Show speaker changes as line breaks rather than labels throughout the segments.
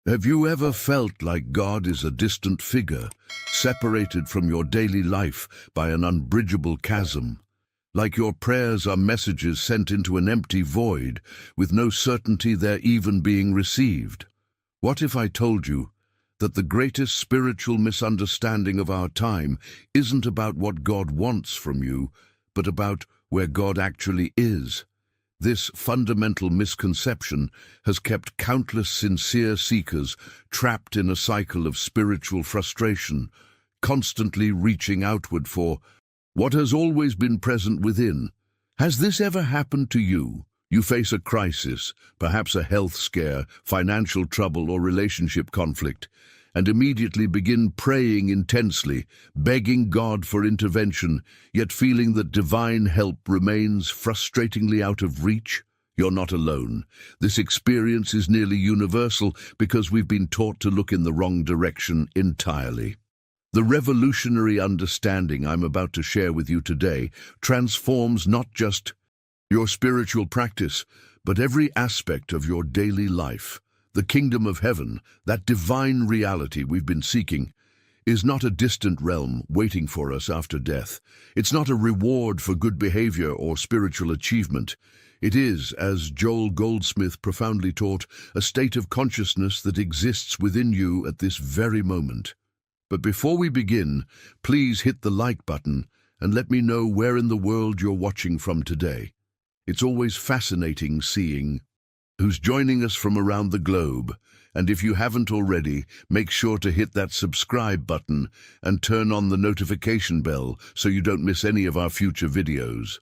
Have you ever felt like God is a distant figure, separated from your daily life by an unbridgeable chasm? Like your prayers are messages sent into an empty void, with no certainty they're even being received? What if I told you that the greatest spiritual misunderstanding of our time isn't about what God wants from you, but about where God actually is? This fundamental misconception has kept countless sincere seekers trapped in a cycle of spiritual frustration, constantly reaching outward for what has always been present within. Has this ever happened to you? You face a crisis, perhaps a health scare, financial trouble, or relationship conflict, and immediately begin praying intensely, begging God for intervention, yet feeling that divine help remains frustratingly out of reach? You're not alone. This experience is nearly universal because we've been taught to look in the wrong direction entirely. The revolutionary understanding I'm about to share with you today transforms not just your spiritual practice, but every aspect of your daily life. The kingdom of heaven, that divine reality we've been seeking, is not a distant realm waiting for us after death. It's not a reward for good behavior or spiritual achievement. It is, as Joel Goldsmith profoundly taught, a state of consciousness that exists within you at this very moment. But before we begin, please hit the like button and let me know where in the world you're watching from today. It's always fascinating seeing who's joining us from around the globe, and if you haven't already, make sure to hit that subscribe button and turn on the notification bell so you don't miss any of our future videos.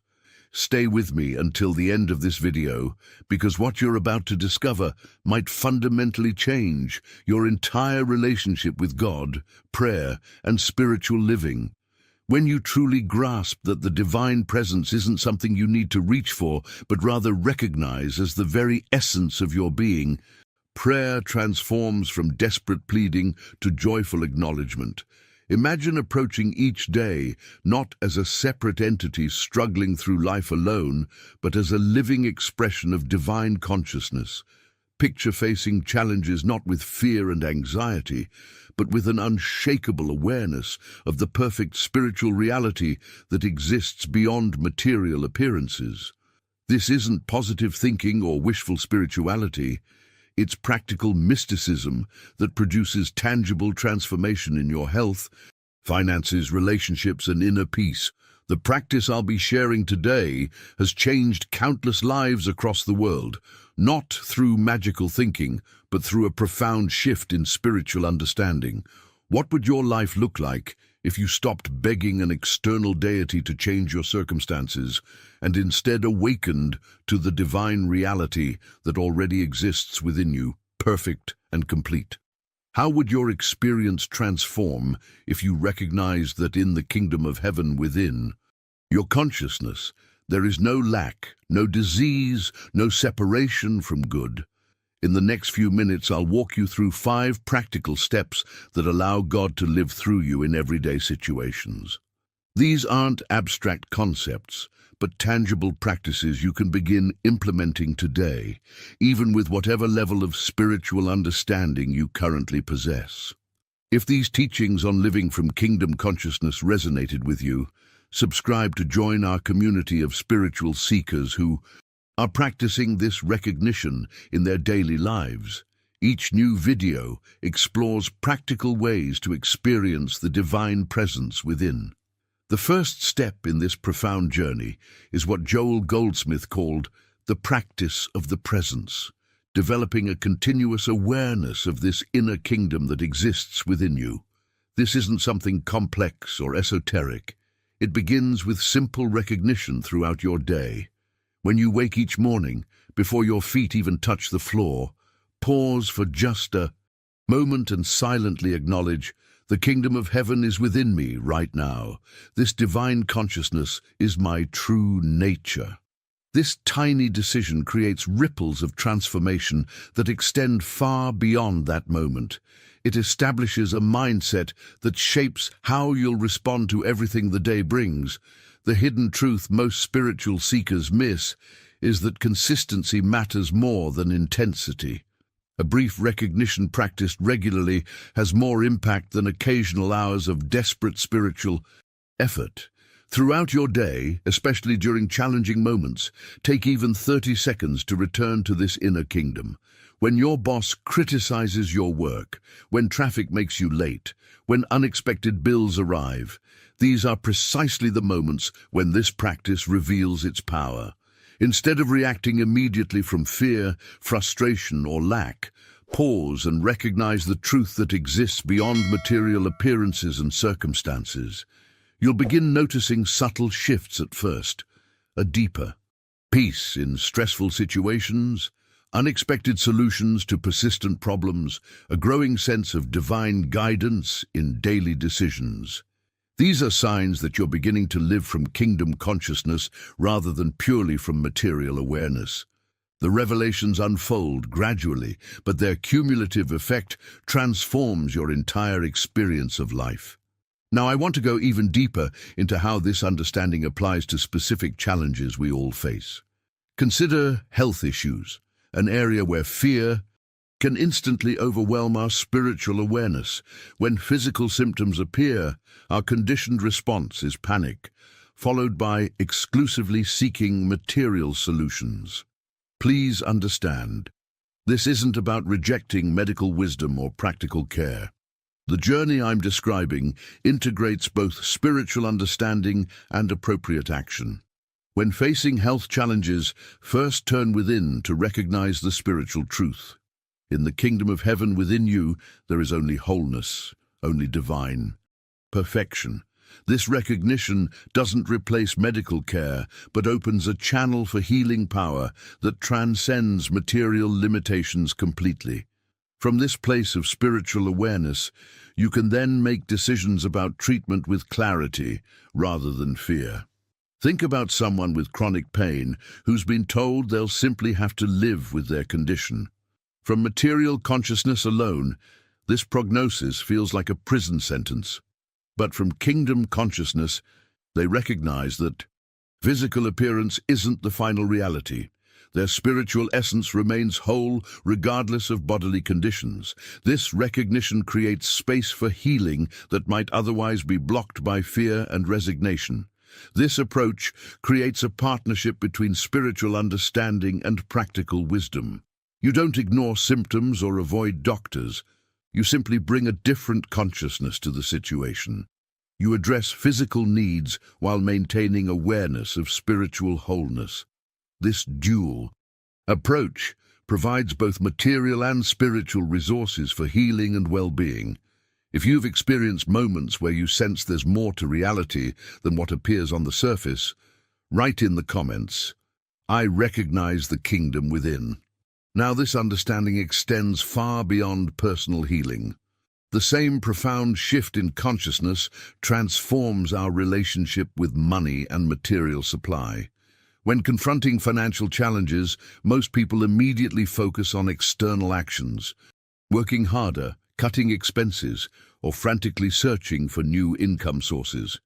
Stay with me until the end of this video, because what you're about to discover might fundamentally change your entire relationship with God, prayer, and spiritual living. When you truly grasp that the divine presence isn't something you need to reach for, but rather recognize as the very essence of your being, prayer transforms from desperate pleading to joyful acknowledgement. Imagine approaching each day not as a separate entity struggling through life alone, but as a living expression of divine consciousness. Picture facing challenges not with fear and anxiety, but with an unshakable awareness of the perfect spiritual reality that exists beyond material appearances. This isn't positive thinking or wishful spirituality. It's practical mysticism that produces tangible transformation in your health, finances, relationships, and inner peace. The practice I'll be sharing today has changed countless lives across the world, not through magical thinking, but through a profound shift in spiritual understanding. What would your life look like if you stopped begging an external deity to change your circumstances and instead awakened to the divine reality that already exists within you, perfect and complete? How would your experience transform if you recognized that in the kingdom of heaven within your consciousness, there is no lack, no disease, no separation from good? In the next few minutes, I'll walk you through 5 practical steps that allow God to live through you in everyday situations. These aren't abstract concepts, but tangible practices you can begin implementing today, even with whatever level of spiritual understanding you currently possess. If these teachings on living from kingdom consciousness resonated with you, subscribe to join our community of spiritual seekers who are practicing this recognition in their daily lives. Each new video explores practical ways to experience the divine presence within. The first step in this profound journey is what Joel Goldsmith called the practice of the presence, developing a continuous awareness of this inner kingdom that exists within you. This isn't something complex or esoteric. It begins with simple recognition throughout your day. When you wake each morning, before your feet even touch the floor, pause for just a moment and silently acknowledge, the kingdom of heaven is within me right now. This divine consciousness is my true nature. This tiny decision creates ripples of transformation that extend far beyond that moment. It establishes a mindset that shapes how you'll respond to everything the day brings. The hidden truth most spiritual seekers miss is that consistency matters more than intensity. A brief recognition practiced regularly has more impact than occasional hours of desperate spiritual effort. Throughout your day, especially during challenging moments, take even 30 seconds to return to this inner kingdom. When your boss criticizes your work, when traffic makes you late, when unexpected bills arrive, these are precisely the moments when this practice reveals its power. Instead of reacting immediately from fear, frustration, or lack, pause and recognize the truth that exists beyond material appearances and circumstances. You'll begin noticing subtle shifts at first, a deeper peace in stressful situations, unexpected solutions to persistent problems, a growing sense of divine guidance in daily decisions. These are signs that you're beginning to live from kingdom consciousness rather than purely from material awareness. The revelations unfold gradually, but their cumulative effect transforms your entire experience of life. Now, I want to go even deeper into how this understanding applies to specific challenges we all face. Consider health issues, an area where fear can instantly overwhelm our spiritual awareness. When physical symptoms appear, our conditioned response is panic, followed by exclusively seeking material solutions. Please understand, this isn't about rejecting medical wisdom or practical care. The journey I'm describing integrates both spiritual understanding and appropriate action. When facing health challenges, first turn within to recognize the spiritual truth. In the kingdom of heaven within you, there is only wholeness, only divine perfection. This recognition doesn't replace medical care, but opens a channel for healing power that transcends material limitations completely. From this place of spiritual awareness, you can then make decisions about treatment with clarity rather than fear. Think about someone with chronic pain who's been told they'll simply have to live with their condition. From material consciousness alone, this prognosis feels like a prison sentence. But from kingdom consciousness, they recognize that physical appearance isn't the final reality. Their spiritual essence remains whole regardless of bodily conditions. This recognition creates space for healing that might otherwise be blocked by fear and resignation. This approach creates a partnership between spiritual understanding and practical wisdom. You don't ignore symptoms or avoid doctors. You simply bring a different consciousness to the situation. You address physical needs while maintaining awareness of spiritual wholeness. This dual approach provides both material and spiritual resources for healing and well-being. If you've experienced moments where you sense there's more to reality than what appears on the surface, write in the comments, "I recognize the kingdom within." Now, this understanding extends far beyond personal healing. The same profound shift in consciousness transforms our relationship with money and material supply. When confronting financial challenges, most people immediately focus on external actions, working harder, cutting expenses, or frantically searching for new income sources.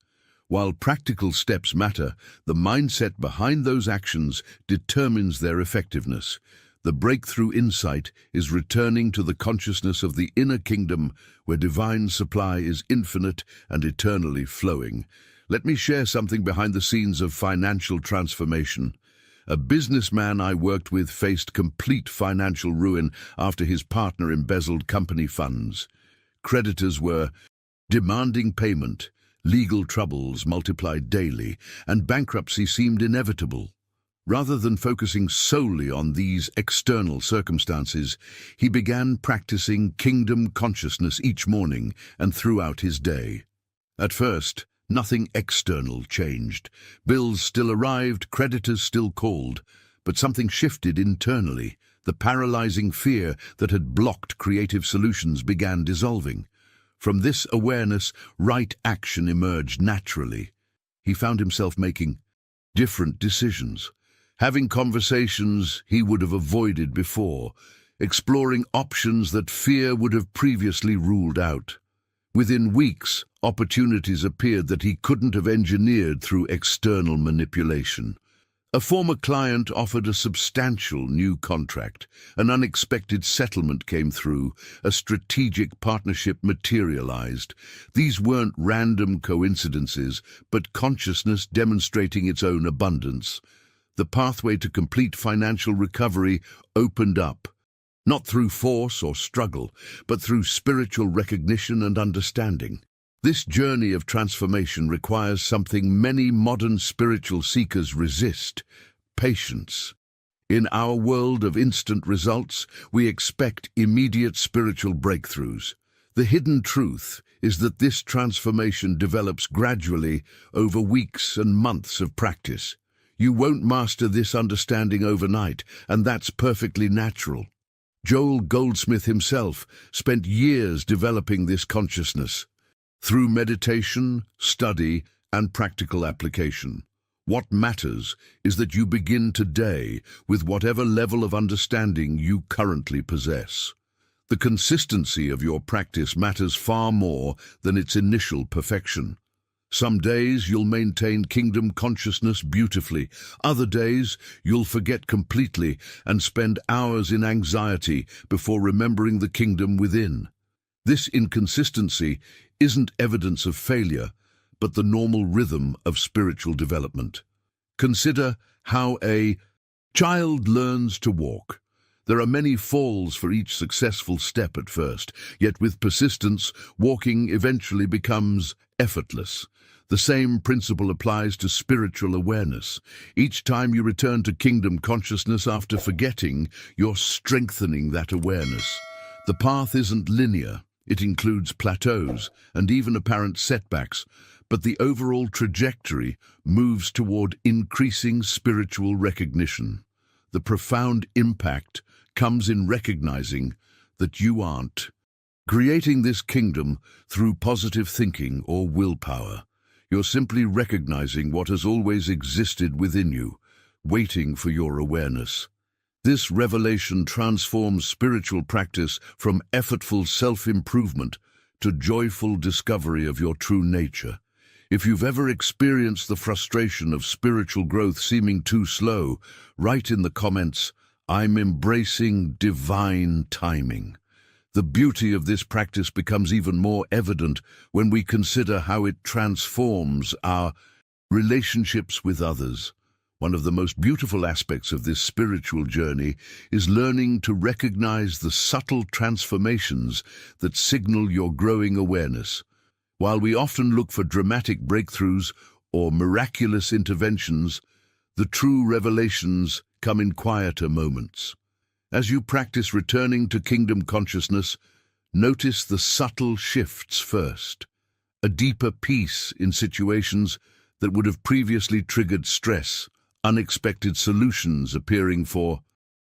While practical steps matter, the mindset behind those actions determines their effectiveness. The breakthrough insight is returning to the consciousness of the inner kingdom where divine supply is infinite and eternally flowing. Let me share something behind the scenes of financial transformation. A businessman I worked with faced complete financial ruin after his partner embezzled company funds. Creditors were demanding payment, legal troubles multiplied daily, and bankruptcy seemed inevitable. Rather than focusing solely on these external circumstances, he began practicing kingdom consciousness each morning and throughout his day. At first, nothing external changed. Bills still arrived, creditors still called, but something shifted internally. The paralyzing fear that had blocked creative solutions began dissolving. From this awareness, right action emerged naturally. He found himself making different decisions, having conversations he would have avoided before, exploring options that fear would have previously ruled out. Within weeks, opportunities appeared that he couldn't have engineered through external manipulation. A former client offered a substantial new contract. An unexpected settlement came through. A strategic partnership materialized. These weren't random coincidences, but consciousness demonstrating its own abundance. The pathway to complete financial recovery opened up, not through force or struggle, but through spiritual recognition and understanding. This journey of transformation requires something many modern spiritual seekers resist: patience. In our world of instant results, we expect immediate spiritual breakthroughs. The hidden truth is that this transformation develops gradually over weeks and months of practice. You won't master this understanding overnight, and that's perfectly natural. Joel Goldsmith himself spent years developing this consciousness through meditation, study, and practical application. What matters is that you begin today with whatever level of understanding you currently possess. The consistency of your practice matters far more than its initial perfection. Some days you'll maintain kingdom consciousness beautifully. Other days you'll forget completely and spend hours in anxiety before remembering the kingdom within. This inconsistency isn't evidence of failure, but the normal rhythm of spiritual development. Consider how a child learns to walk. There are many falls for each successful step at first, yet with persistence, walking eventually becomes effortless. The same principle applies to spiritual awareness. Each time you return to kingdom consciousness after forgetting, you're strengthening that awareness. The path isn't linear. It includes plateaus and even apparent setbacks, but the overall trajectory moves toward increasing spiritual recognition. The profound impact comes in recognizing that you aren't creating this kingdom through positive thinking or willpower. You're simply recognizing what has always existed within you, waiting for your awareness. This revelation transforms spiritual practice from effortful self-improvement to joyful discovery of your true nature. If you've ever experienced the frustration of spiritual growth seeming too slow, write in the comments, "I'm embracing divine timing." The beauty of this practice becomes even more evident when we consider how it transforms our relationships with others. One of the most beautiful aspects of this spiritual journey is learning to recognize the subtle transformations that signal your growing awareness. While we often look for dramatic breakthroughs or miraculous interventions, the true revelations come in quieter moments. As you practice returning to kingdom consciousness, notice the subtle shifts first. A deeper peace in situations that would have previously triggered stress, unexpected solutions appearing for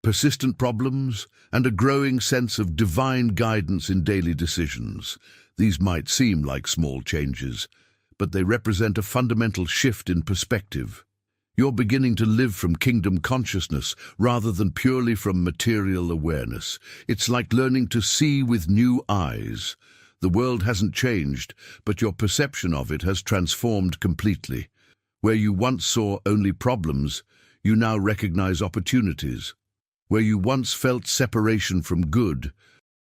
persistent problems, and a growing sense of divine guidance in daily decisions. These might seem like small changes, but they represent a fundamental shift in perspective. You're beginning to live from kingdom consciousness rather than purely from material awareness. It's like learning to see with new eyes. The world hasn't changed, but your perception of it has transformed completely. Where you once saw only problems, you now recognize opportunities. Where you once felt separation from good,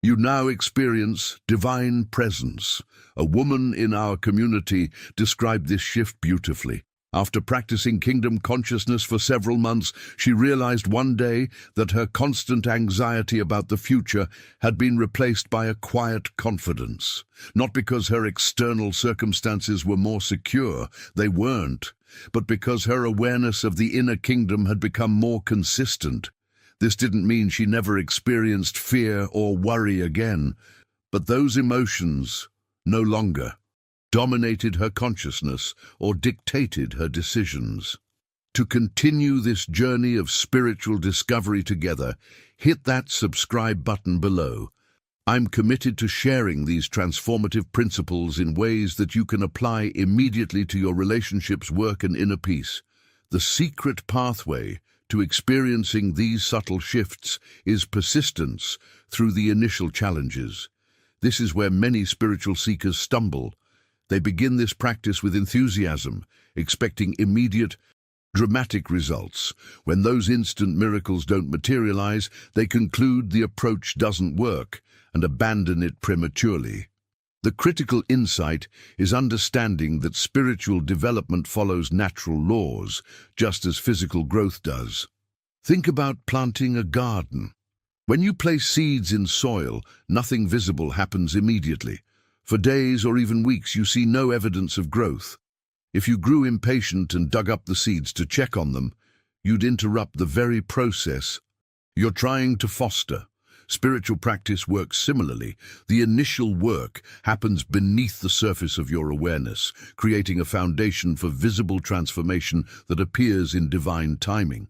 you now experience divine presence. A woman in our community described this shift beautifully. After practicing kingdom consciousness for several months, she realized one day that her constant anxiety about the future had been replaced by a quiet confidence. Not because her external circumstances were more secure, they weren't, but because her awareness of the inner kingdom had become more consistent. This didn't mean she never experienced fear or worry again, but those emotions no longer dominated her consciousness or dictated her decisions. To continue this journey of spiritual discovery together, hit that subscribe button below. I'm committed to sharing these transformative principles in ways that you can apply immediately to your relationships, work, and inner peace. The secret pathway to experiencing these subtle shifts is persistence through the initial challenges. This is where many spiritual seekers stumble. They begin this practice with enthusiasm, expecting immediate dramatic results. When those instant miracles don't materialize, they conclude the approach doesn't work and abandon it prematurely. The critical insight is understanding that spiritual development follows natural laws, just as physical growth does. Think about planting a garden. When you place seeds in soil, nothing visible happens immediately. For days or even weeks, you see no evidence of growth. If you grew impatient and dug up the seeds to check on them, you'd interrupt the very process you're trying to foster. Spiritual practice works similarly. The initial work happens beneath the surface of your awareness, creating a foundation for visible transformation that appears in divine timing.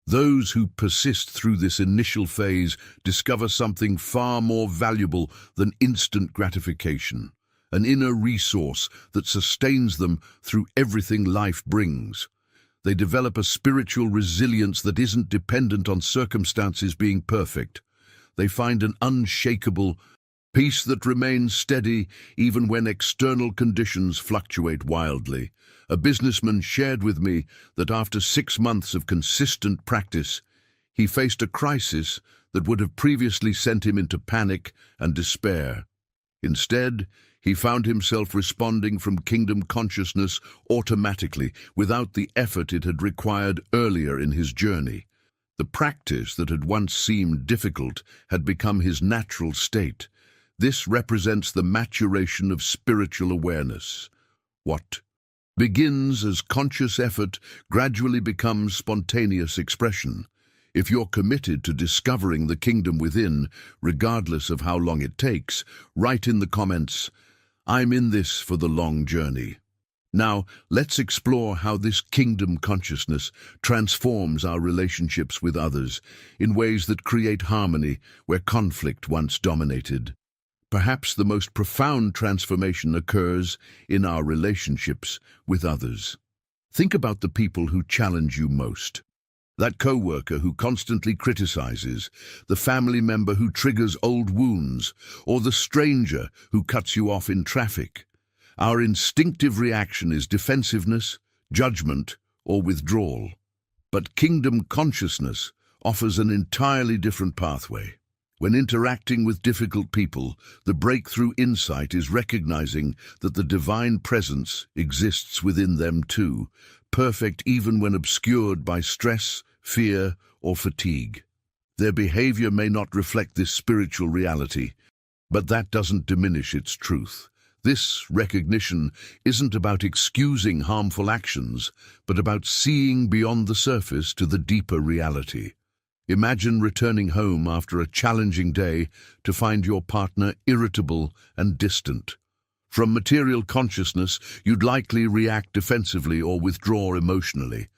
Those who persist through this initial phase discover something far more valuable than instant gratification, an inner resource that sustains them through everything life brings. They develop a spiritual resilience that isn't dependent on circumstances being perfect. They find an unshakable peace that remains steady even when external conditions fluctuate wildly. A businessman shared with me that after 6 months of consistent practice, he faced a crisis that would have previously sent him into panic and despair. Instead, he found himself responding from kingdom consciousness automatically, without the effort it had required earlier in his journey. The practice that had once seemed difficult had become his natural state. This represents the maturation of spiritual awareness. What begins as conscious effort gradually becomes spontaneous expression. If you're committed to discovering the kingdom within, regardless of how long it takes, write in the comments, "I'm in this for the long journey." Now, let's explore how this kingdom consciousness transforms our relationships with others in ways that create harmony where conflict once dominated. Perhaps the most profound transformation occurs in our relationships with others. Think about the people who challenge you most. That coworker who constantly criticizes, the family member who triggers old wounds, or the stranger who cuts you off in traffic. Our instinctive reaction is defensiveness, judgment, or withdrawal. But kingdom consciousness offers an entirely different pathway. When interacting with difficult people, the breakthrough insight is recognizing that the divine presence exists within them too, perfect even when obscured by stress, fear, or fatigue. Their behavior may not reflect this spiritual reality, but that doesn't diminish its truth. This recognition isn't about excusing harmful actions, but about seeing beyond the surface to the deeper reality. Imagine returning home after a challenging day to find your partner irritable and distant. From material consciousness, you'd likely react defensively or withdraw emotionally.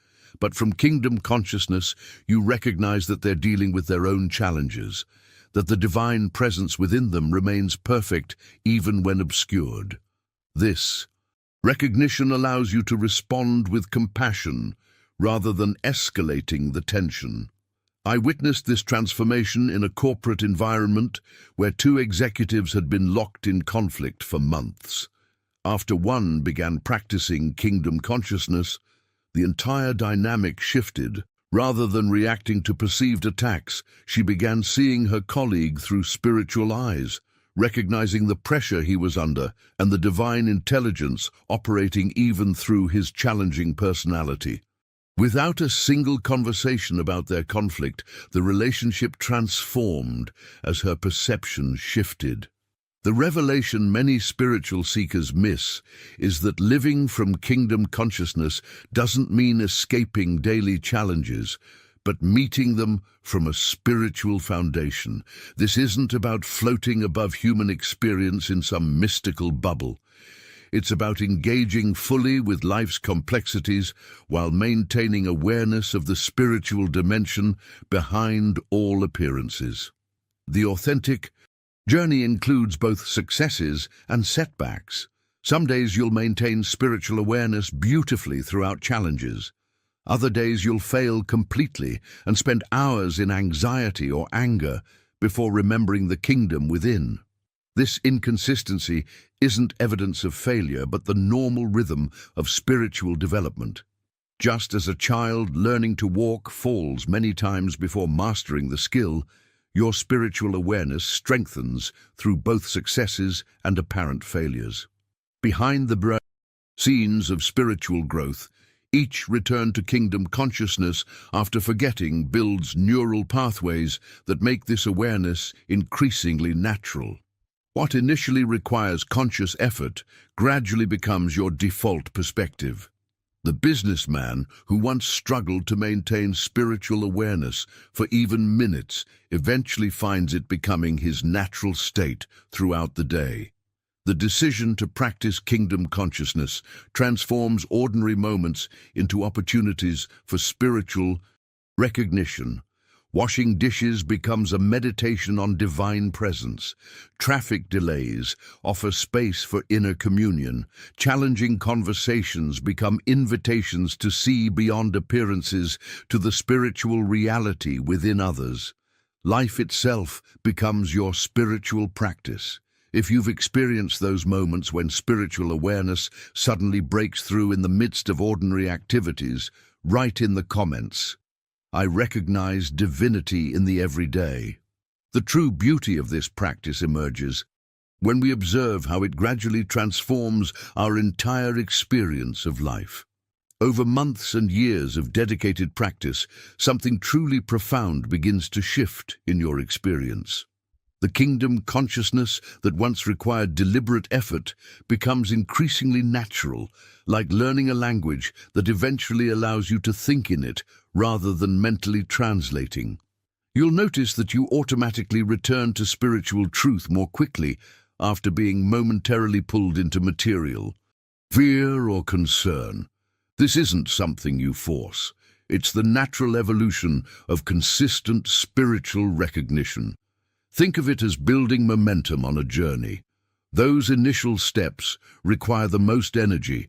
But from kingdom consciousness, you recognize that they're dealing with their own challenges, that the divine presence within them remains perfect even when obscured. This recognition allows you to respond with compassion rather than escalating the tension. I witnessed this transformation in a corporate environment where 2 executives had been locked in conflict for months. After one began practicing kingdom consciousness, the entire dynamic shifted. Rather than reacting to perceived attacks, she began seeing her colleague through spiritual eyes, recognizing the pressure he was under and the divine intelligence operating even through his challenging personality. Without a single conversation about their conflict, the relationship transformed as her perception shifted. The revelation many spiritual seekers miss is that living from kingdom consciousness doesn't mean escaping daily challenges, but meeting them from a spiritual foundation. This isn't about floating above human experience in some mystical bubble. It's about engaging fully with life's complexities while maintaining awareness of the spiritual dimension behind all appearances. The authentic journey includes both successes and setbacks. Some days you'll maintain spiritual awareness beautifully throughout challenges. Other days you'll fail completely and spend hours in anxiety or anger before remembering the kingdom within. This inconsistency isn't evidence of failure, but the normal rhythm of spiritual development. Just as a child learning to walk falls many times before mastering the skill, your spiritual awareness strengthens through both successes and apparent failures. Behind the scenes of spiritual growth, each return to kingdom consciousness after forgetting builds neural pathways that make this awareness increasingly natural. What initially requires conscious effort gradually becomes your default perspective. The businessman who once struggled to maintain spiritual awareness for even minutes eventually finds it becoming his natural state throughout the day. The decision to practice kingdom consciousness transforms ordinary moments into opportunities for spiritual recognition. Washing dishes becomes a meditation on divine presence. Traffic delays offer space for inner communion. Challenging conversations become invitations to see beyond appearances to the spiritual reality within others. Life itself becomes your spiritual practice. If you've experienced those moments when spiritual awareness suddenly breaks through in the midst of ordinary activities, write in the comments. I recognize divinity in the everyday. The true beauty of this practice emerges when we observe how it gradually transforms our entire experience of life. Over months and years of dedicated practice, something truly profound begins to shift in your experience. The kingdom consciousness that once required deliberate effort becomes increasingly natural, like learning a language that eventually allows you to think in it rather than mentally translating. You'll notice that you automatically return to spiritual truth more quickly after being momentarily pulled into material. Fear or concern. This isn't something you force. It's the natural evolution of consistent spiritual recognition. Think of it as building momentum on a journey. Those initial steps require the most energy,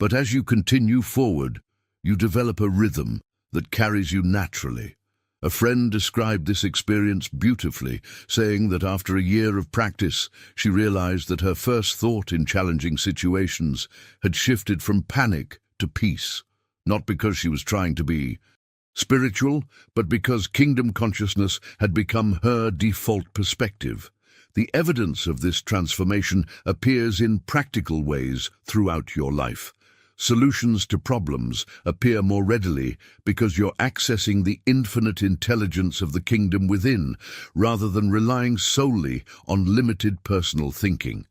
but as you continue forward, you develop a rhythm that carries you naturally. A friend described this experience beautifully, saying that after a year of practice, she realized that her first thought in challenging situations had shifted from panic to peace, not because she was trying to be spiritual, but because kingdom consciousness had become her default perspective. The evidence of this transformation appears in practical ways throughout your life. Solutions to problems appear more readily because you're accessing the infinite intelligence of the kingdom within, rather than relying solely on limited personal thinking.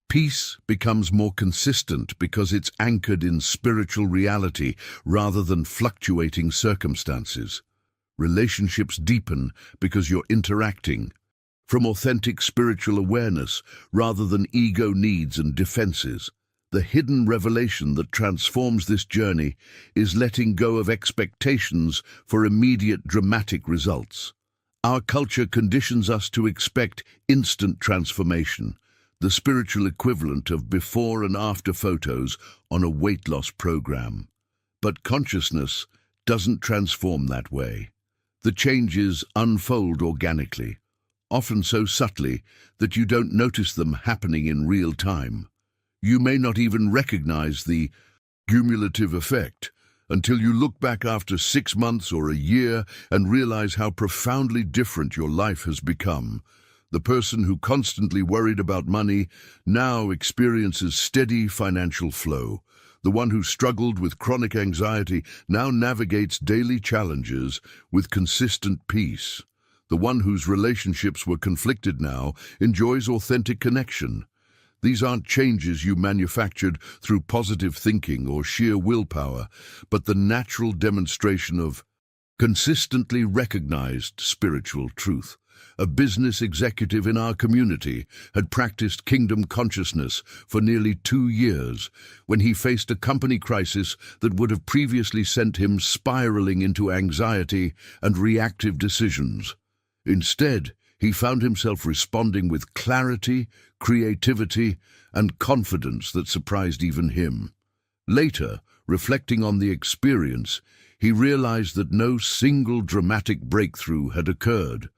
Peace becomes more consistent because it's anchored in spiritual reality rather than fluctuating circumstances. Relationships deepen because you're interacting from authentic spiritual awareness rather than ego needs and defenses. The hidden revelation that transforms this journey is letting go of expectations for immediate dramatic results. Our culture conditions us to expect instant transformation, the spiritual equivalent of before and after photos on a weight loss program. But consciousness doesn't transform that way. The changes unfold organically, often so subtly that you don't notice them happening in real time. You may not even recognize the cumulative effect until you look back after 6 months or a year and realize how profoundly different your life has become. The person who constantly worried about money now experiences steady financial flow. The one who struggled with chronic anxiety now navigates daily challenges with consistent peace. The one whose relationships were conflicted now enjoys authentic connection. These aren't changes you manufactured through positive thinking or sheer willpower, but the natural demonstration of consistently recognized spiritual truth. A business executive in our community had practiced kingdom consciousness for nearly 2 years when he faced a company crisis that would have previously sent him spiraling into anxiety and reactive decisions. Instead, he found himself responding with clarity, creativity, and confidence that surprised even him. Later, reflecting on the experience, he realized that no single dramatic breakthrough had occurred.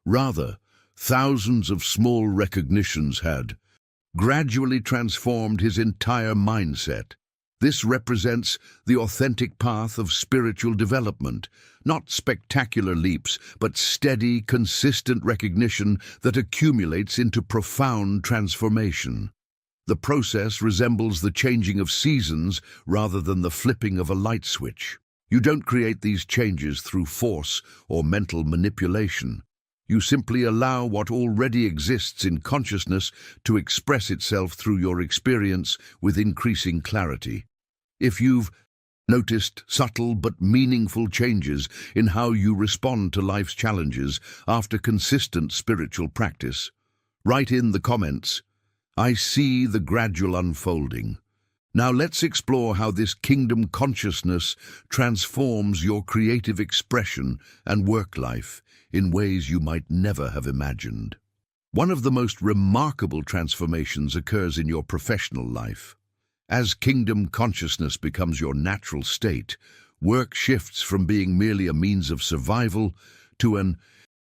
Rather, thousands of small recognitions had gradually transformed his entire mindset. This represents the authentic path of spiritual development, not spectacular leaps, but steady, consistent recognition that accumulates into profound transformation. The process resembles the changing of seasons rather than the flipping of a light switch. You don't create these changes through force or mental manipulation. You simply allow what already exists in consciousness to express itself through your experience with increasing clarity. If you've noticed subtle but meaningful changes in how you respond to life's challenges after consistent spiritual practice, write in the comments, "I see the gradual unfolding." Now let's explore how this kingdom consciousness transforms your creative expression and work life in ways you might never have imagined. One of the most remarkable transformations occurs in your professional life. As kingdom consciousness becomes your natural state, work shifts from being merely a means of survival to an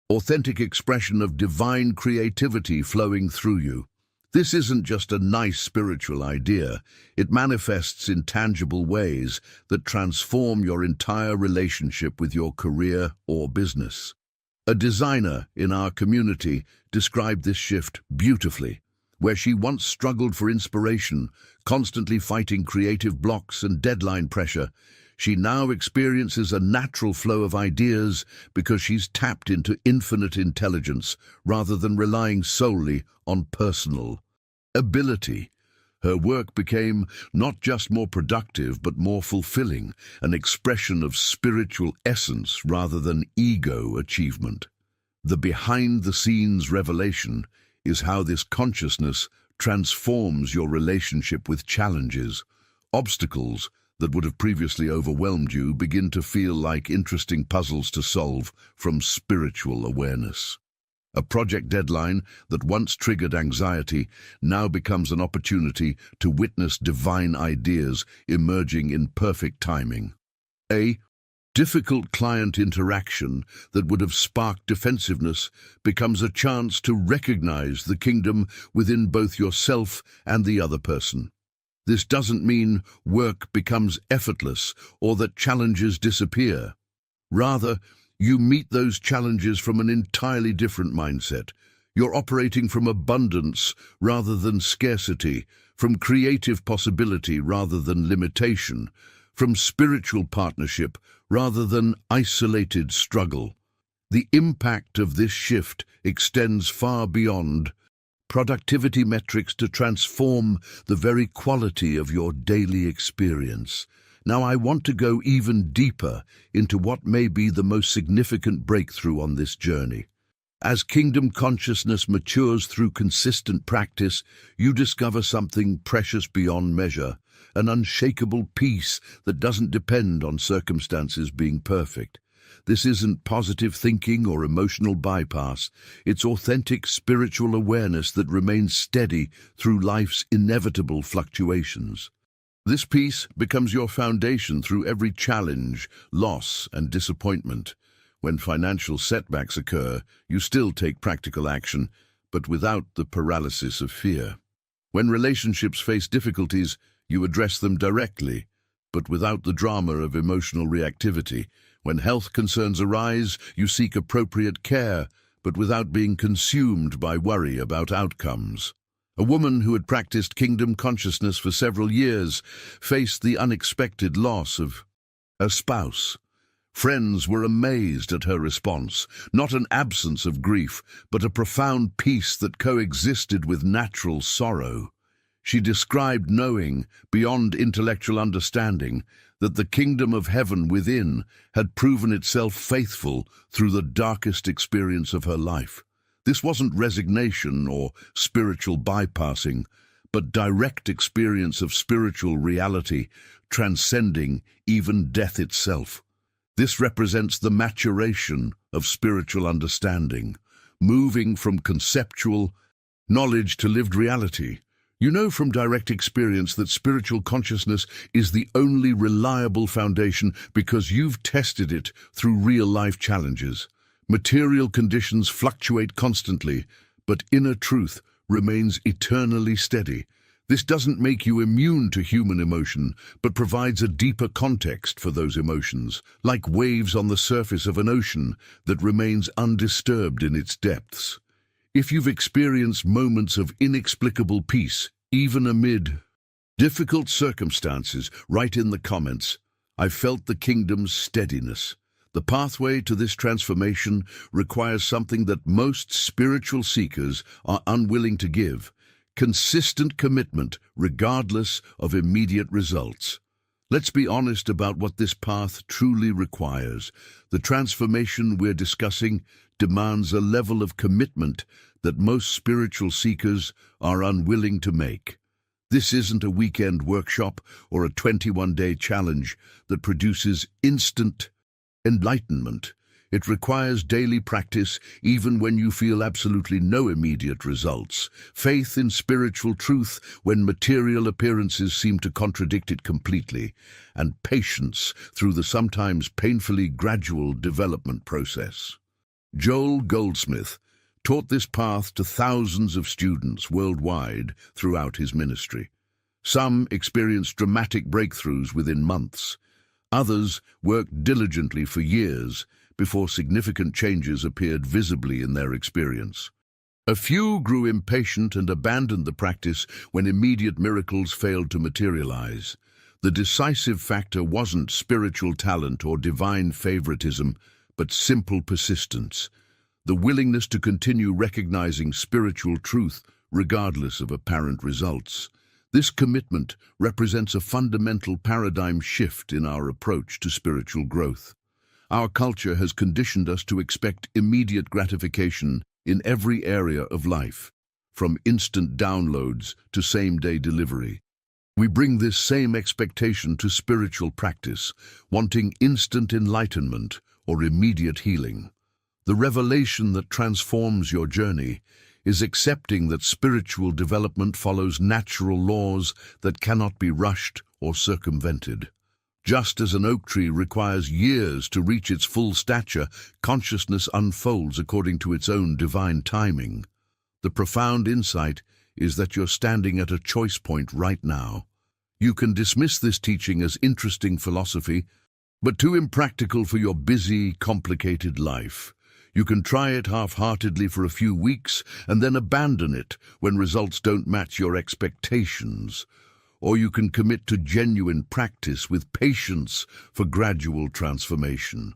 authentic expression of divine creativity flowing through you. This isn't just a nice spiritual idea. It manifests in tangible ways that transform your entire relationship with your career or business. A designer in our community described this shift beautifully. Where she once struggled for inspiration, constantly fighting creative blocks and deadline pressure, she now experiences a natural flow of ideas because she's tapped into infinite intelligence rather than relying solely on personal ability. Her work became not just more productive but more fulfilling, an expression of spiritual essence rather than ego achievement. The behind-the-scenes revelation is how this consciousness transforms your relationship with challenges. Obstacles that would have previously overwhelmed you begin to feel like interesting puzzles to solve from spiritual awareness. A project deadline that once triggered anxiety now becomes an opportunity to witness divine ideas emerging in perfect timing. A difficult client interaction that would have sparked defensiveness becomes a chance to recognize the kingdom within both yourself and the other person. This doesn't mean work becomes effortless or that challenges disappear. Rather, you meet those challenges from an entirely different mindset. You're operating from abundance rather than scarcity, from creative possibility rather than limitation, from spiritual partnership rather than isolated struggle. The impact of this shift extends far beyond productivity metrics to transform the very quality of your daily experience. Now I want to go even deeper into what may be the most significant breakthrough on this journey. As kingdom consciousness matures through consistent practice, you discover something precious beyond measure, an unshakable peace that doesn't depend on circumstances being perfect. This isn't positive thinking or emotional bypass. It's authentic spiritual awareness that remains steady through life's inevitable fluctuations. This peace becomes your foundation through every challenge, loss, and disappointment. When financial setbacks occur, you still take practical action, but without the paralysis of fear. When relationships face difficulties, you address them directly, but without the drama of emotional reactivity. When health concerns arise, you seek appropriate care, but without being consumed by worry about outcomes. A woman who had practiced kingdom consciousness for several years faced the unexpected loss of a spouse. Friends were amazed at her response, not an absence of grief, but a profound peace that coexisted with natural sorrow. She described knowing, beyond intellectual understanding, that the kingdom of heaven within had proven itself faithful through the darkest experience of her life. This wasn't resignation or spiritual bypassing, but direct experience of spiritual reality, transcending even death itself. This represents the maturation of spiritual understanding, moving from conceptual knowledge to lived reality. You know from direct experience that spiritual consciousness is the only reliable foundation because you've tested it through real-life challenges. Material conditions fluctuate constantly, but inner truth remains eternally steady. This doesn't make you immune to human emotion, but provides a deeper context for those emotions, like waves on the surface of an ocean that remains undisturbed in its depths. If you've experienced moments of inexplicable peace, even amid difficult circumstances, write in the comments, "I've felt the kingdom's steadiness." The pathway to this transformation requires something that most spiritual seekers are unwilling to give: consistent commitment, regardless of immediate results. Let's be honest about what this path truly requires. The transformation we're discussing demands a level of commitment that most spiritual seekers are unwilling to make. This isn't a weekend workshop or a 21-day challenge that produces instant enlightenment. It requires daily practice, even when you feel absolutely no immediate results. Faith in spiritual truth when material appearances seem to contradict it completely. And patience through the sometimes painfully gradual development process. Joel Goldsmith taught this path to thousands of students worldwide throughout his ministry. Some experienced dramatic breakthroughs within months. Others worked diligently for years before significant changes appeared visibly in their experience. A few grew impatient and abandoned the practice when immediate miracles failed to materialize. The decisive factor wasn't spiritual talent or divine favoritism, but simple persistence, the willingness to continue recognizing spiritual truth regardless of apparent results. This commitment represents a fundamental paradigm shift in our approach to spiritual growth. Our culture has conditioned us to expect immediate gratification in every area of life, from instant downloads to same-day delivery. We bring this same expectation to spiritual practice, wanting instant enlightenment or immediate healing. The revelation that transforms your journey is accepting that spiritual development follows natural laws that cannot be rushed or circumvented. Just as an oak tree requires years to reach its full stature, consciousness unfolds according to its own divine timing. The profound insight is that you're standing at a choice point right now. You can dismiss this teaching as interesting philosophy, but too impractical for your busy, complicated life. You can try it half-heartedly for a few weeks and then abandon it when results don't match your expectations. Or you can commit to genuine practice with patience for gradual transformation.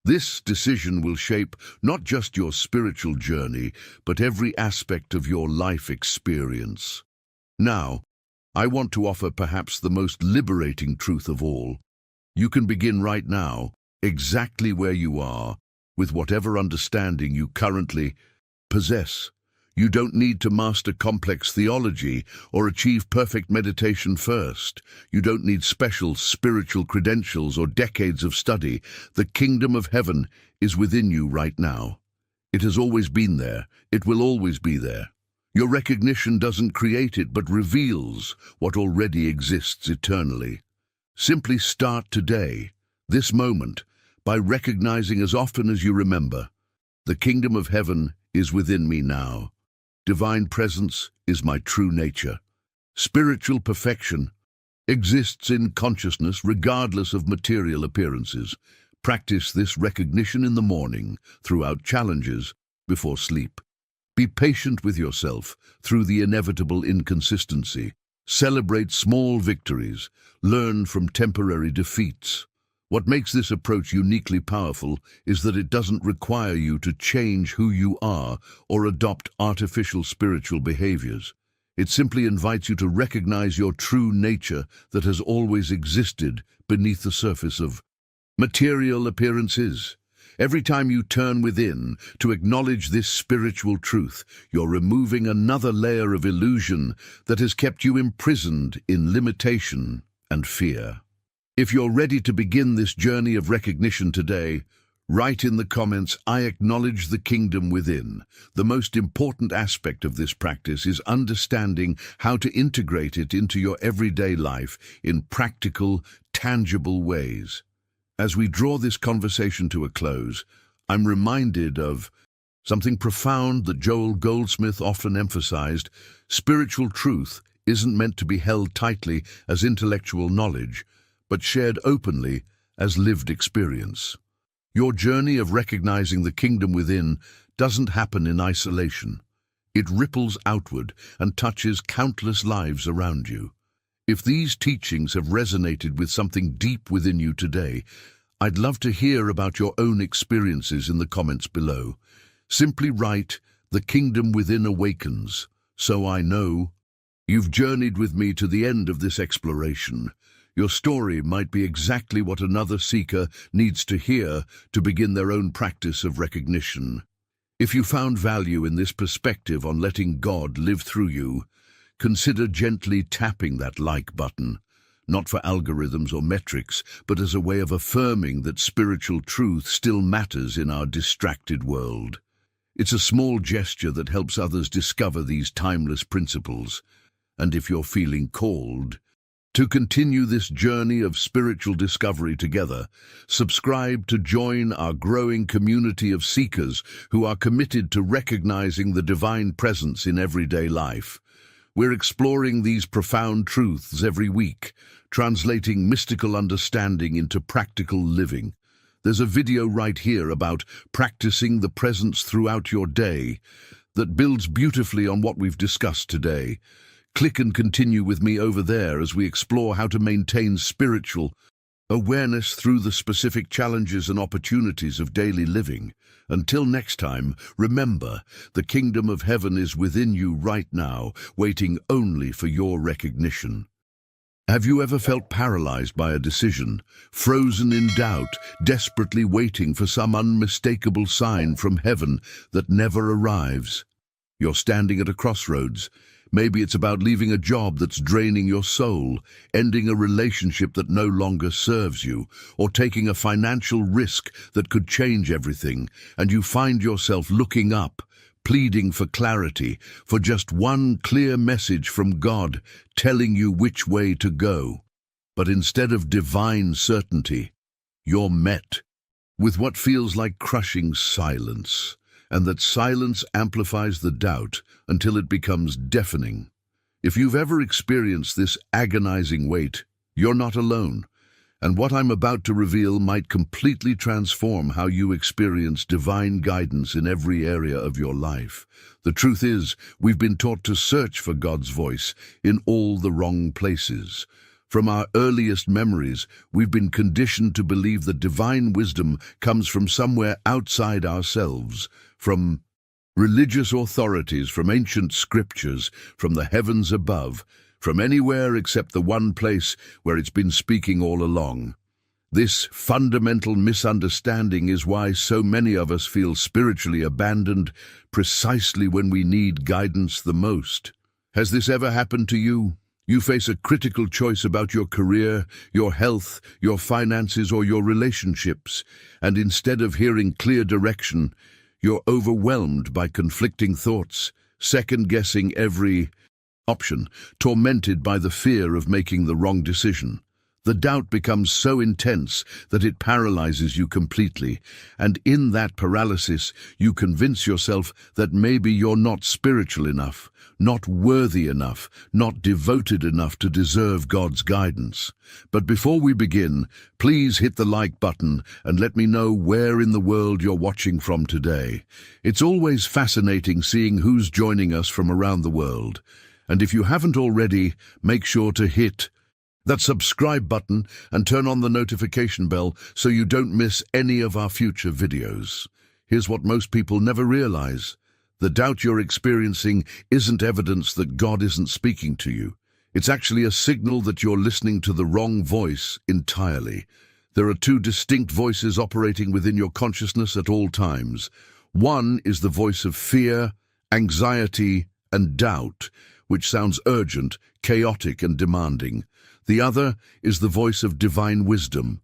This decision will shape not just your spiritual journey, but every aspect of your life experience. Now, I want to offer perhaps the most liberating truth of all. You can begin right now, exactly where you are, with whatever understanding you currently possess. You don't need to master complex theology or achieve perfect meditation first. You don't need special spiritual credentials or decades of study. The kingdom of heaven is within you right now. It has always been there. It will always be there. Your recognition doesn't create it, but reveals what already exists eternally. Simply start today, this moment, by recognizing as often as you remember, the kingdom of heaven is within me now. Divine presence is my true nature. Spiritual perfection exists in consciousness regardless of material appearances. Practice this recognition in the morning, throughout challenges, before sleep. Be patient with yourself through the inevitable inconsistency. Celebrate small victories. Learn from temporary defeats. What makes this approach uniquely powerful is that it doesn't require you to change who you are or adopt artificial spiritual behaviors. It simply invites you to recognize your true nature that has always existed beneath the surface of material appearances. Every time you turn within to acknowledge this spiritual truth, you're removing another layer of illusion that has kept you imprisoned in limitation and fear. If you're ready to begin this journey of recognition today, write in the comments, "I acknowledge the kingdom within." The most important aspect of this practice is understanding how to integrate it into your everyday life in practical, tangible ways. As we draw this conversation to a close, I'm reminded of something profound that Joel Goldsmith often emphasized: spiritual truth isn't meant to be held tightly as intellectual knowledge, but shared openly as lived experience. Your journey of recognizing the kingdom within doesn't happen in isolation. It ripples outward and touches countless lives around you. If these teachings have resonated with something deep within you today, I'd love to hear about your own experiences in the comments below. Simply write, "The kingdom within awakens," so I know you've journeyed with me to the end of this exploration. Your story might be exactly what another seeker needs to hear to begin their own practice of recognition. If you found value in this perspective on letting God live through you, consider gently tapping that like button, not for algorithms or metrics, but as a way of affirming that spiritual truth still matters in our distracted world. It's a small gesture that helps others discover these timeless principles. And if you're feeling called to continue this journey of spiritual discovery together, subscribe to join our growing community of seekers who are committed to recognizing the divine presence in everyday life. We're exploring these profound truths every week, translating mystical understanding into practical living. There's a video right here about practicing the presence throughout your day that builds beautifully on what we've discussed today. Click and continue with me over there as we explore how to maintain spiritual awareness through the specific challenges and opportunities of daily living. Until next time, remember, the kingdom of heaven is within you right now, waiting only for your recognition. Have you ever felt paralyzed by a decision, frozen in doubt, desperately waiting for some unmistakable sign from heaven that never arrives? You're standing at a crossroads. Maybe it's about leaving a job that's draining your soul, ending a relationship that no longer serves you, or taking a financial risk that could change everything, and you find yourself looking up, pleading for clarity, for just one clear message from God telling you which way to go. But instead of divine certainty, you're met with what feels like crushing silence. And that silence amplifies the doubt until it becomes deafening. If you've ever experienced this agonizing weight, you're not alone, and what I'm about to reveal might completely transform how you experience divine guidance in every area of your life. The truth is, we've been taught to search for God's voice in all the wrong places. From our earliest memories, we've been conditioned to believe that divine wisdom comes from somewhere outside ourselves, from religious authorities, from ancient scriptures, from the heavens above, from anywhere except the one place where it's been speaking all along. This fundamental misunderstanding is why so many of us feel spiritually abandoned precisely when we need guidance the most. Has this ever happened to you? You face a critical choice about your career, your health, your finances, or your relationships, and instead of hearing clear direction, you're overwhelmed by conflicting thoughts, second-guessing every option, tormented by the fear of making the wrong decision. The doubt becomes so intense that it paralyzes you completely, and in that paralysis, you convince yourself that maybe you're not spiritual enough, not worthy enough, not devoted enough to deserve God's guidance. But before we begin, please hit the like button and let me know where in the world you're watching from today. It's always fascinating seeing who's joining us from around the world. And if you haven't already, make sure to hit that subscribe button and turn on the notification bell so you don't miss any of our future videos. Here's what most people never realize. The doubt you're experiencing isn't evidence that God isn't speaking to you. It's actually a signal that you're listening to the wrong voice entirely. There are two distinct voices operating within your consciousness at all times. One is the voice of fear, anxiety, and doubt, which sounds urgent, chaotic, and demanding. The other is the voice of divine wisdom,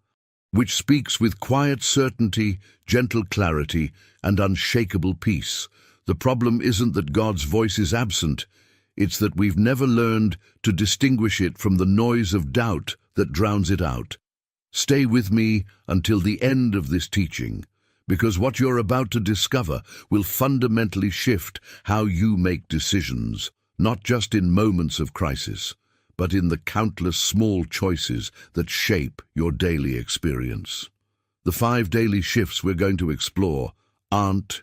which speaks with quiet certainty, gentle clarity, and unshakable peace. The problem isn't that God's voice is absent, it's that we've never learned to distinguish it from the noise of doubt that drowns it out. Stay with me until the end of this teaching, because what you're about to discover will fundamentally shift how you make decisions, not just in moments of crisis, but in the countless small choices that shape your daily experience. The 5 daily shifts we're going to explore aren't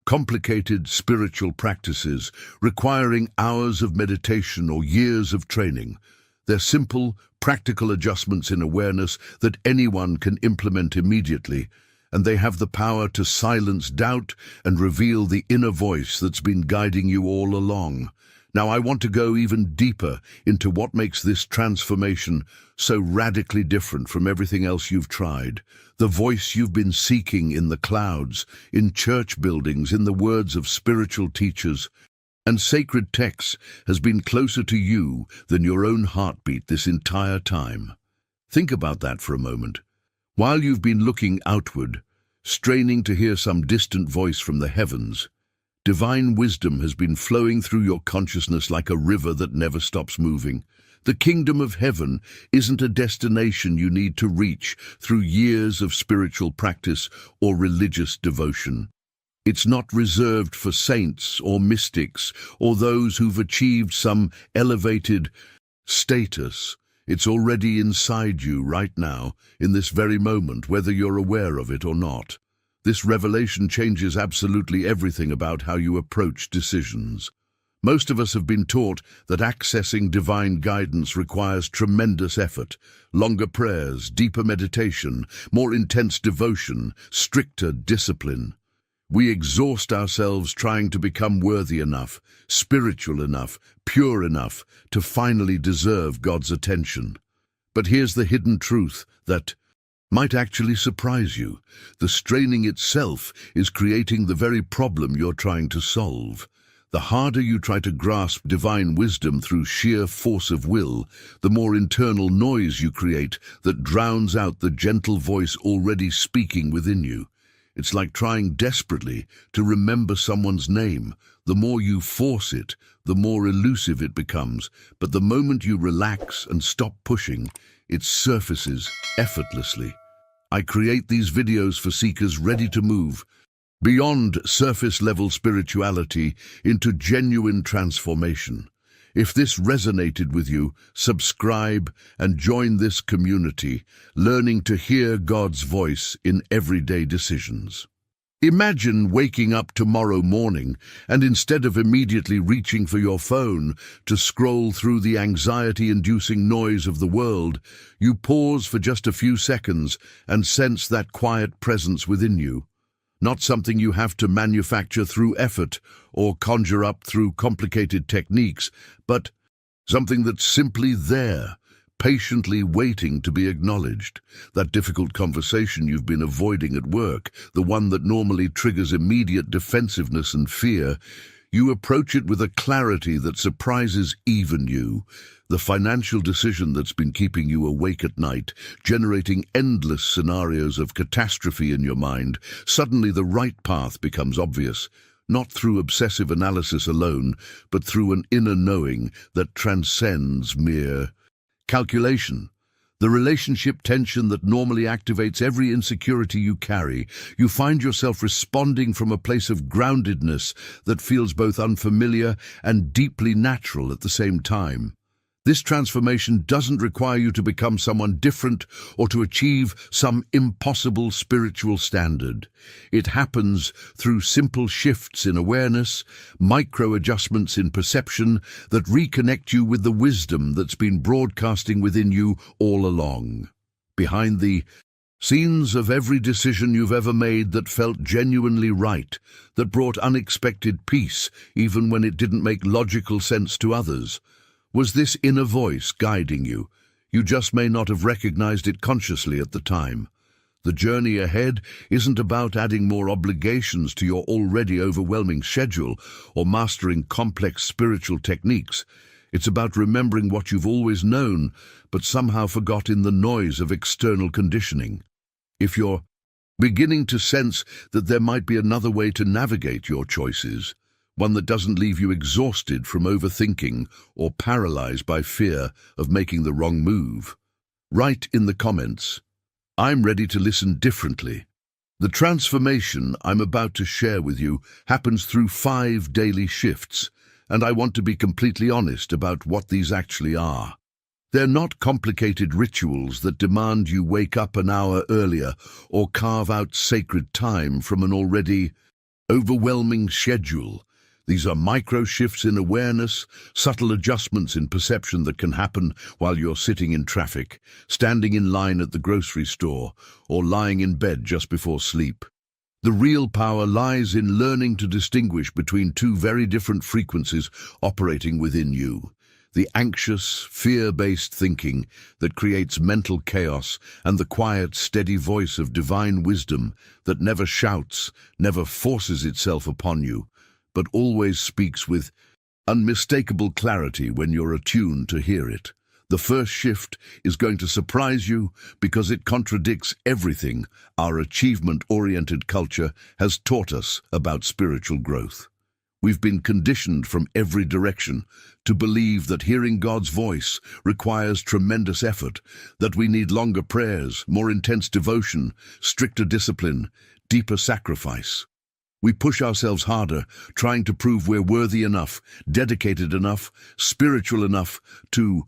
complicated spiritual practices requiring hours of meditation or years of training. They're simple, practical adjustments in awareness that anyone can implement immediately, and they have the power to silence doubt and reveal the inner voice that's been guiding you all along. Now, I want to go even deeper into what makes this transformation so radically different from everything else you've tried. The voice you've been seeking in the clouds, in church buildings, in the words of spiritual teachers, and sacred texts has been closer to you than your own heartbeat this entire time. Think about that for a moment. While you've been looking outward, straining to hear some distant voice from the heavens, divine wisdom has been flowing through your consciousness like a river that never stops moving. The kingdom of heaven isn't a destination you need to reach through years of spiritual practice or religious devotion. It's not reserved for saints or mystics or those who've achieved some elevated status. It's already inside you right now, in this very moment, whether you're aware of it or not. This revelation changes absolutely everything about how you approach decisions. Most of us have been taught that accessing divine guidance requires tremendous effort, longer prayers, deeper meditation, more intense devotion, stricter discipline. We exhaust ourselves trying to become worthy enough, spiritual enough, pure enough to finally deserve God's attention. But here's the hidden truth that might actually surprise you. The straining itself is creating the very problem you're trying to solve. The harder you try to grasp divine wisdom through sheer force of will, the more internal noise you create that drowns out the gentle voice already speaking within you. It's like trying desperately to remember someone's name. The more you force it, the more elusive it becomes. But the moment you relax and stop pushing, it surfaces effortlessly. I create these videos for seekers ready to move beyond surface-level spirituality into genuine transformation. If this resonated with you, subscribe and join this community, learning to hear God's voice in everyday decisions. Imagine waking up tomorrow morning and instead of immediately reaching for your phone to scroll through the anxiety-inducing noise of the world, you pause for just a few seconds and sense that quiet presence within you. Not something you have to manufacture through effort or conjure up through complicated techniques, but something that's simply there, patiently waiting to be acknowledged. That difficult conversation you've been avoiding at work, the one that normally triggers immediate defensiveness and fear, you approach it with a clarity that surprises even you. The financial decision that's been keeping you awake at night, generating endless scenarios of catastrophe in your mind, suddenly the right path becomes obvious, not through obsessive analysis alone, but through an inner knowing that transcends mere calculation. The relationship tension that normally activates every insecurity you carry, you find yourself responding from a place of groundedness that feels both unfamiliar and deeply natural at the same time. This transformation doesn't require you to become someone different or to achieve some impossible spiritual standard. It happens through simple shifts in awareness, micro-adjustments in perception that reconnect you with the wisdom that's been broadcasting within you all along. Behind the scenes of every decision you've ever made that felt genuinely right, that brought unexpected peace even when it didn't make logical sense to others, was this inner voice guiding you. You just may not have recognized it consciously at the time. The journey ahead isn't about adding more obligations to your already overwhelming schedule or mastering complex spiritual techniques. It's about remembering what you've always known, but somehow forgot in the noise of external conditioning. If you're beginning to sense that there might be another way to navigate your choices, one that doesn't leave you exhausted from overthinking or paralyzed by fear of making the wrong move, write in the comments, "I'm ready to listen differently." The transformation I'm about to share with you happens through 5 daily shifts, and I want to be completely honest about what these actually are. They're not complicated rituals that demand you wake up an hour earlier or carve out sacred time from an already overwhelming schedule. These are micro shifts in awareness, subtle adjustments in perception that can happen while you're sitting in traffic, standing in line at the grocery store, or lying in bed just before sleep. The real power lies in learning to distinguish between two very different frequencies operating within you. The anxious, fear-based thinking that creates mental chaos, and the quiet, steady voice of divine wisdom that never shouts, never forces itself upon you, but always speaks with unmistakable clarity when you're attuned to hear it. The first shift is going to surprise you because it contradicts everything our achievement-oriented culture has taught us about spiritual growth. We've been conditioned from every direction to believe that hearing God's voice requires tremendous effort, that we need longer prayers, more intense devotion, stricter discipline, deeper sacrifice. We push ourselves harder, trying to prove we're worthy enough, dedicated enough, spiritual enough to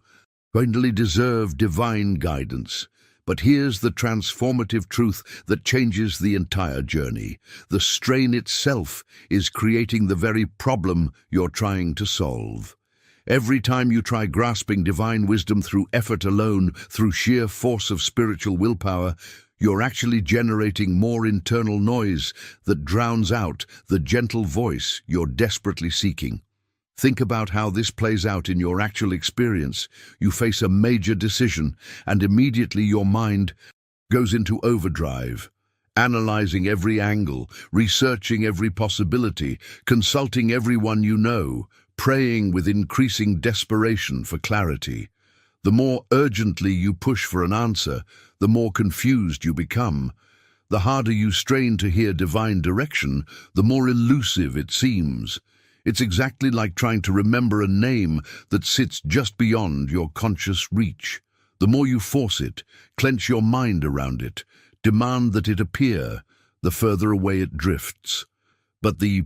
finally deserve divine guidance. But here's the transformative truth that changes the entire journey. The strain itself is creating the very problem you're trying to solve. Every time you try grasping divine wisdom through effort alone, through sheer force of spiritual willpower, you're actually generating more internal noise that drowns out the gentle voice you're desperately seeking. Think about how this plays out in your actual experience. You face a major decision, and immediately your mind goes into overdrive, analyzing every angle, researching every possibility, consulting everyone you know, praying with increasing desperation for clarity. The more urgently you push for an answer, the more confused you become. The harder you strain to hear divine direction, the more elusive it seems. It's exactly like trying to remember a name that sits just beyond your conscious reach. The more you force it, clench your mind around it, demand that it appear, the further away it drifts. But the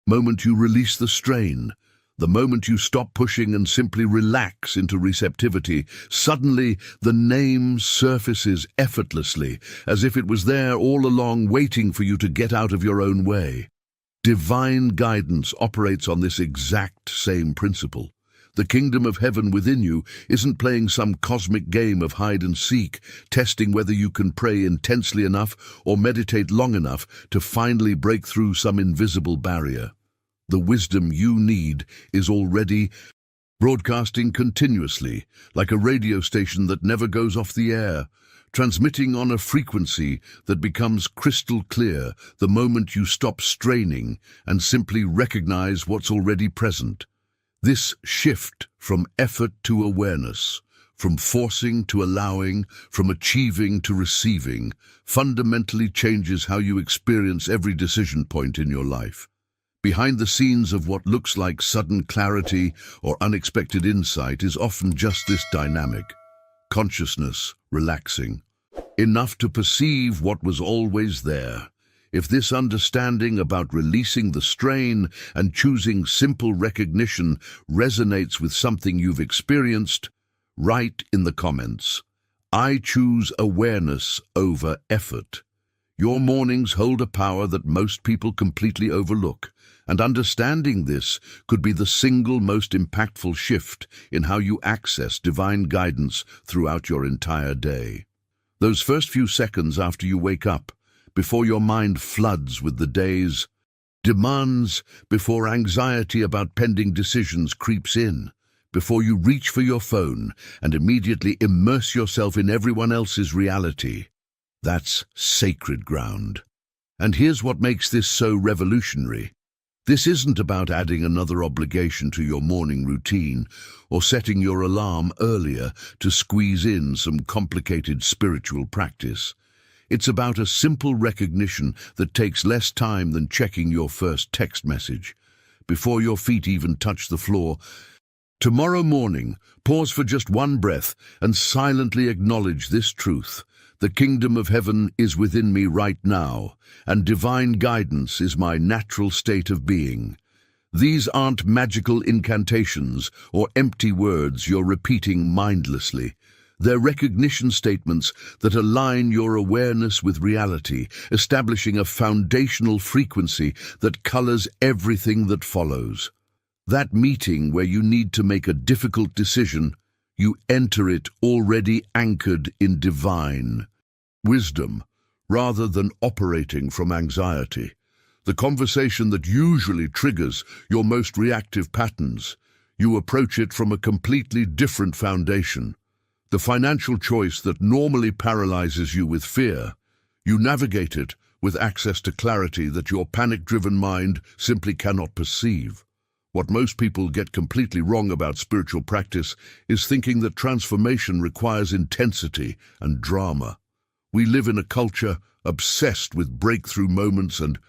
moment you release the strain, the moment you stop pushing and simply relax into receptivity, suddenly the name surfaces effortlessly, as if it was there all along waiting for you to get out of your own way. Divine guidance operates on this exact same principle. The kingdom of heaven within you isn't playing some cosmic game of hide and seek, testing whether you can pray intensely enough or meditate long enough to finally break through some invisible barrier. The wisdom you need is already broadcasting continuously, like a radio station that never goes off the air, transmitting on a frequency that becomes crystal clear the moment you stop straining and simply recognize what's already present. This shift from effort to awareness, from forcing to allowing, from achieving to receiving, fundamentally changes how you experience every decision point in your life. Behind the scenes of what looks like sudden clarity or unexpected insight is often just this dynamic. Consciousness relaxing, enough to perceive what was always there. If this understanding about releasing the strain and choosing simple recognition resonates with something you've experienced, write in the comments, "I choose awareness over effort." Your mornings hold a power that most people completely overlook, and understanding this could be the single most impactful shift in how you access divine guidance throughout your entire day. Those first few seconds after you wake up, before your mind floods with the day's demands, before anxiety about pending decisions creeps in, before you reach for your phone and immediately immerse yourself in everyone else's reality, that's sacred ground. And here's what makes this so revolutionary. This isn't about adding another obligation to your morning routine or setting your alarm earlier to squeeze in some complicated spiritual practice. It's about a simple recognition that takes less time than checking your first text message. Before your feet even touch the floor, tomorrow morning, pause for just one breath and silently acknowledge this truth. The kingdom of heaven is within me right now, and divine guidance is my natural state of being. These aren't magical incantations or empty words you're repeating mindlessly. They're recognition statements that align your awareness with reality, establishing a foundational frequency that colors everything that follows. That meeting where you need to make a difficult decision, you enter it already anchored in divine wisdom, rather than operating from anxiety. The conversation that usually triggers your most reactive patterns, you approach it from a completely different foundation. The financial choice that normally paralyzes you with fear, you navigate it with access to clarity that your panic-driven mind simply cannot perceive. What most people get completely wrong about spiritual practice is thinking that transformation requires intensity and drama. We live in a culture obsessed with breakthrough moments and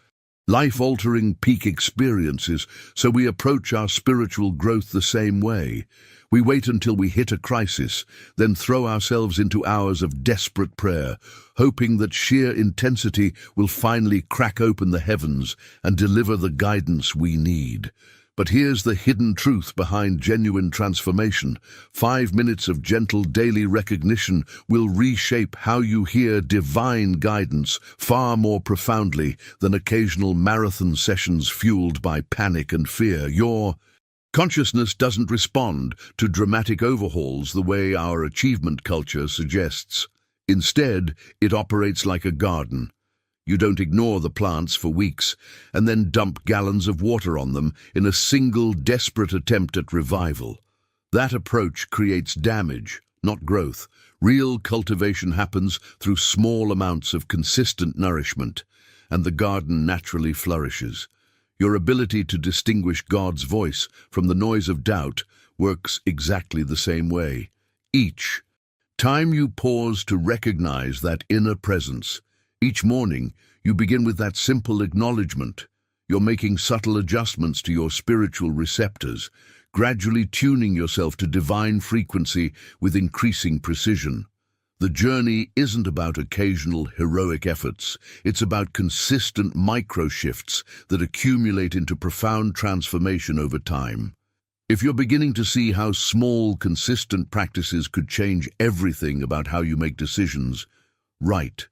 life-altering peak experiences, so we approach our spiritual growth the same way. We wait until we hit a crisis, then throw ourselves into hours of desperate prayer, hoping that sheer intensity will finally crack open the heavens and deliver the guidance we need. But here's the hidden truth behind genuine transformation. 5 minutes of gentle daily recognition will reshape how you hear divine guidance far more profoundly than occasional marathon sessions fueled by panic and fear. Your consciousness doesn't respond to dramatic overhauls the way our achievement culture suggests. Instead, it operates like a garden. You don't ignore the plants for weeks and then dump gallons of water on them in a single desperate attempt at revival. That approach creates damage, not growth. Real cultivation happens through small amounts of consistent nourishment, and the garden naturally flourishes. Your ability to distinguish God's voice from the noise of doubt works exactly the same way. Each time you pause to recognize that inner presence, each morning, you begin with that simple acknowledgement. You're making subtle adjustments to your spiritual receptors, gradually tuning yourself to divine frequency with increasing precision. The journey isn't about occasional heroic efforts. It's about consistent micro-shifts that accumulate into profound transformation over time. If you're beginning to see how small, consistent practices could change everything about how you make decisions, write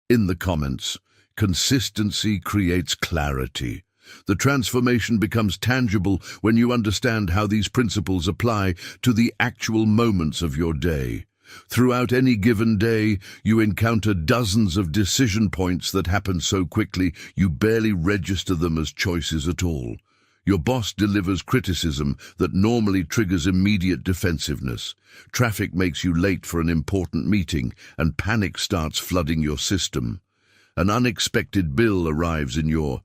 in the comments, consistency creates clarity. The transformation becomes tangible when you understand how these principles apply to the actual moments of your day. Throughout any given day, you encounter dozens of decision points that happen so quickly you barely register them as choices at all. Your boss delivers criticism that normally triggers immediate defensiveness. Traffic makes you late for an important meeting, and panic starts flooding your system. An unexpected bill arrives in your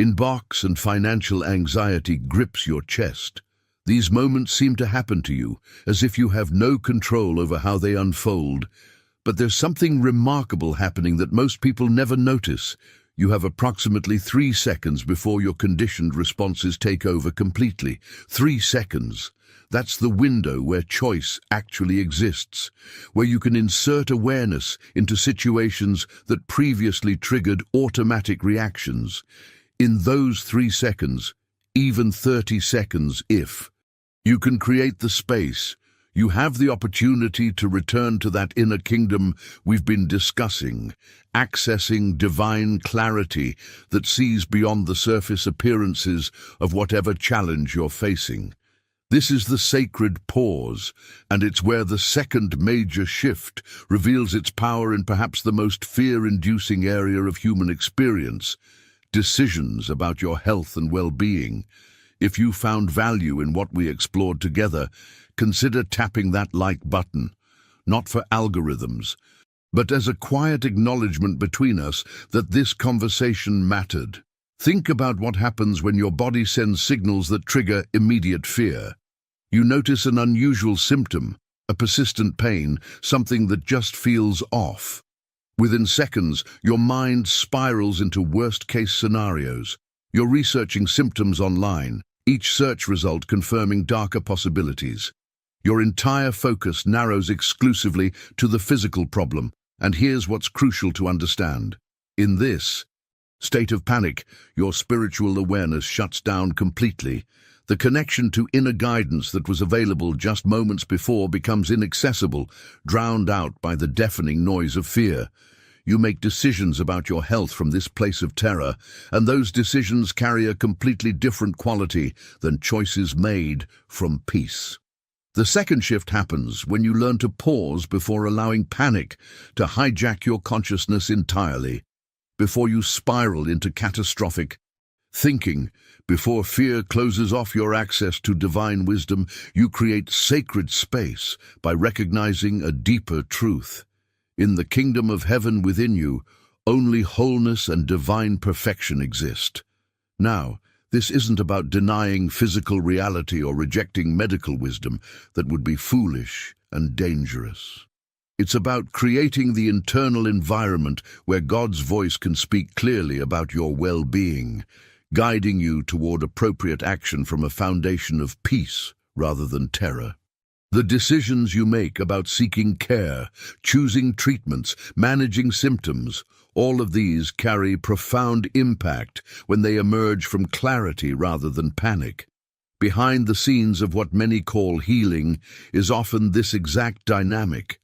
inbox, and financial anxiety grips your chest. These moments seem to happen to you, as if you have no control over how they unfold. But there's something remarkable happening that most people never notice. You have approximately 3 seconds before your conditioned responses take over completely. 3 seconds. That's the window where choice actually exists, where you can insert awareness into situations that previously triggered automatic reactions. In those 3 seconds, even 30 seconds if you can create the space, you have the opportunity to return to that inner kingdom we've been discussing, accessing divine clarity that sees beyond the surface appearances of whatever challenge you're facing. This is the sacred pause, and it's where the second major shift reveals its power in perhaps the most fear-inducing area of human experience: decisions about your health and well-being. If you found value in what we explored together, consider tapping that like button, not for algorithms, but as a quiet acknowledgement between us that this conversation mattered. Think about what happens when your body sends signals that trigger immediate fear. You notice an unusual symptom, a persistent pain, something that just feels off. Within seconds, your mind spirals into worst-case scenarios. You're researching symptoms online, each search result confirming darker possibilities. Your entire focus narrows exclusively to the physical problem, and here's what's crucial to understand. In this state of panic, your spiritual awareness shuts down completely. The connection to inner guidance that was available just moments before becomes inaccessible, drowned out by the deafening noise of fear. You make decisions about your health from this place of terror, and those decisions carry a completely different quality than choices made from peace. The second shift happens when you learn to pause before allowing panic to hijack your consciousness entirely, before you spiral into catastrophic thinking. Before fear closes off your access to divine wisdom, you create sacred space by recognizing a deeper truth. In the kingdom of heaven within you, only wholeness and divine perfection exist. Now, this isn't about denying physical reality or rejecting medical wisdom that would be foolish and dangerous. It's about creating the internal environment where God's voice can speak clearly about your well-being, guiding you toward appropriate action from a foundation of peace rather than terror. The decisions you make about seeking care, choosing treatments, managing symptoms, all of these carry profound impact when they emerge from clarity rather than panic. Behind the scenes of what many call healing is often this exact dynamic.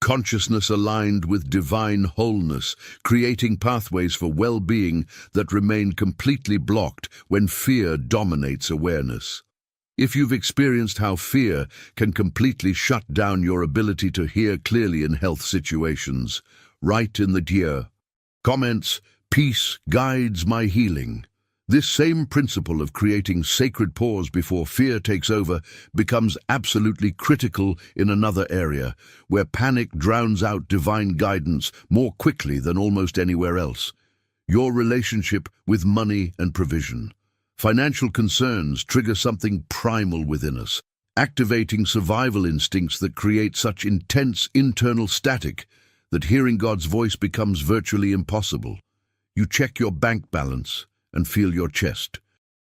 Consciousness aligned with divine wholeness, creating pathways for well-being that remain completely blocked when fear dominates awareness. If you've experienced how fear can completely shut down your ability to hear clearly in health situations, write in the comments, "Peace guides my healing." This same principle of creating sacred pause before fear takes over becomes absolutely critical in another area, where panic drowns out divine guidance more quickly than almost anywhere else. Your relationship with money and provision. Financial concerns trigger something primal within us, activating survival instincts that create such intense internal static that hearing God's voice becomes virtually impossible. You check your bank balance and feel your chest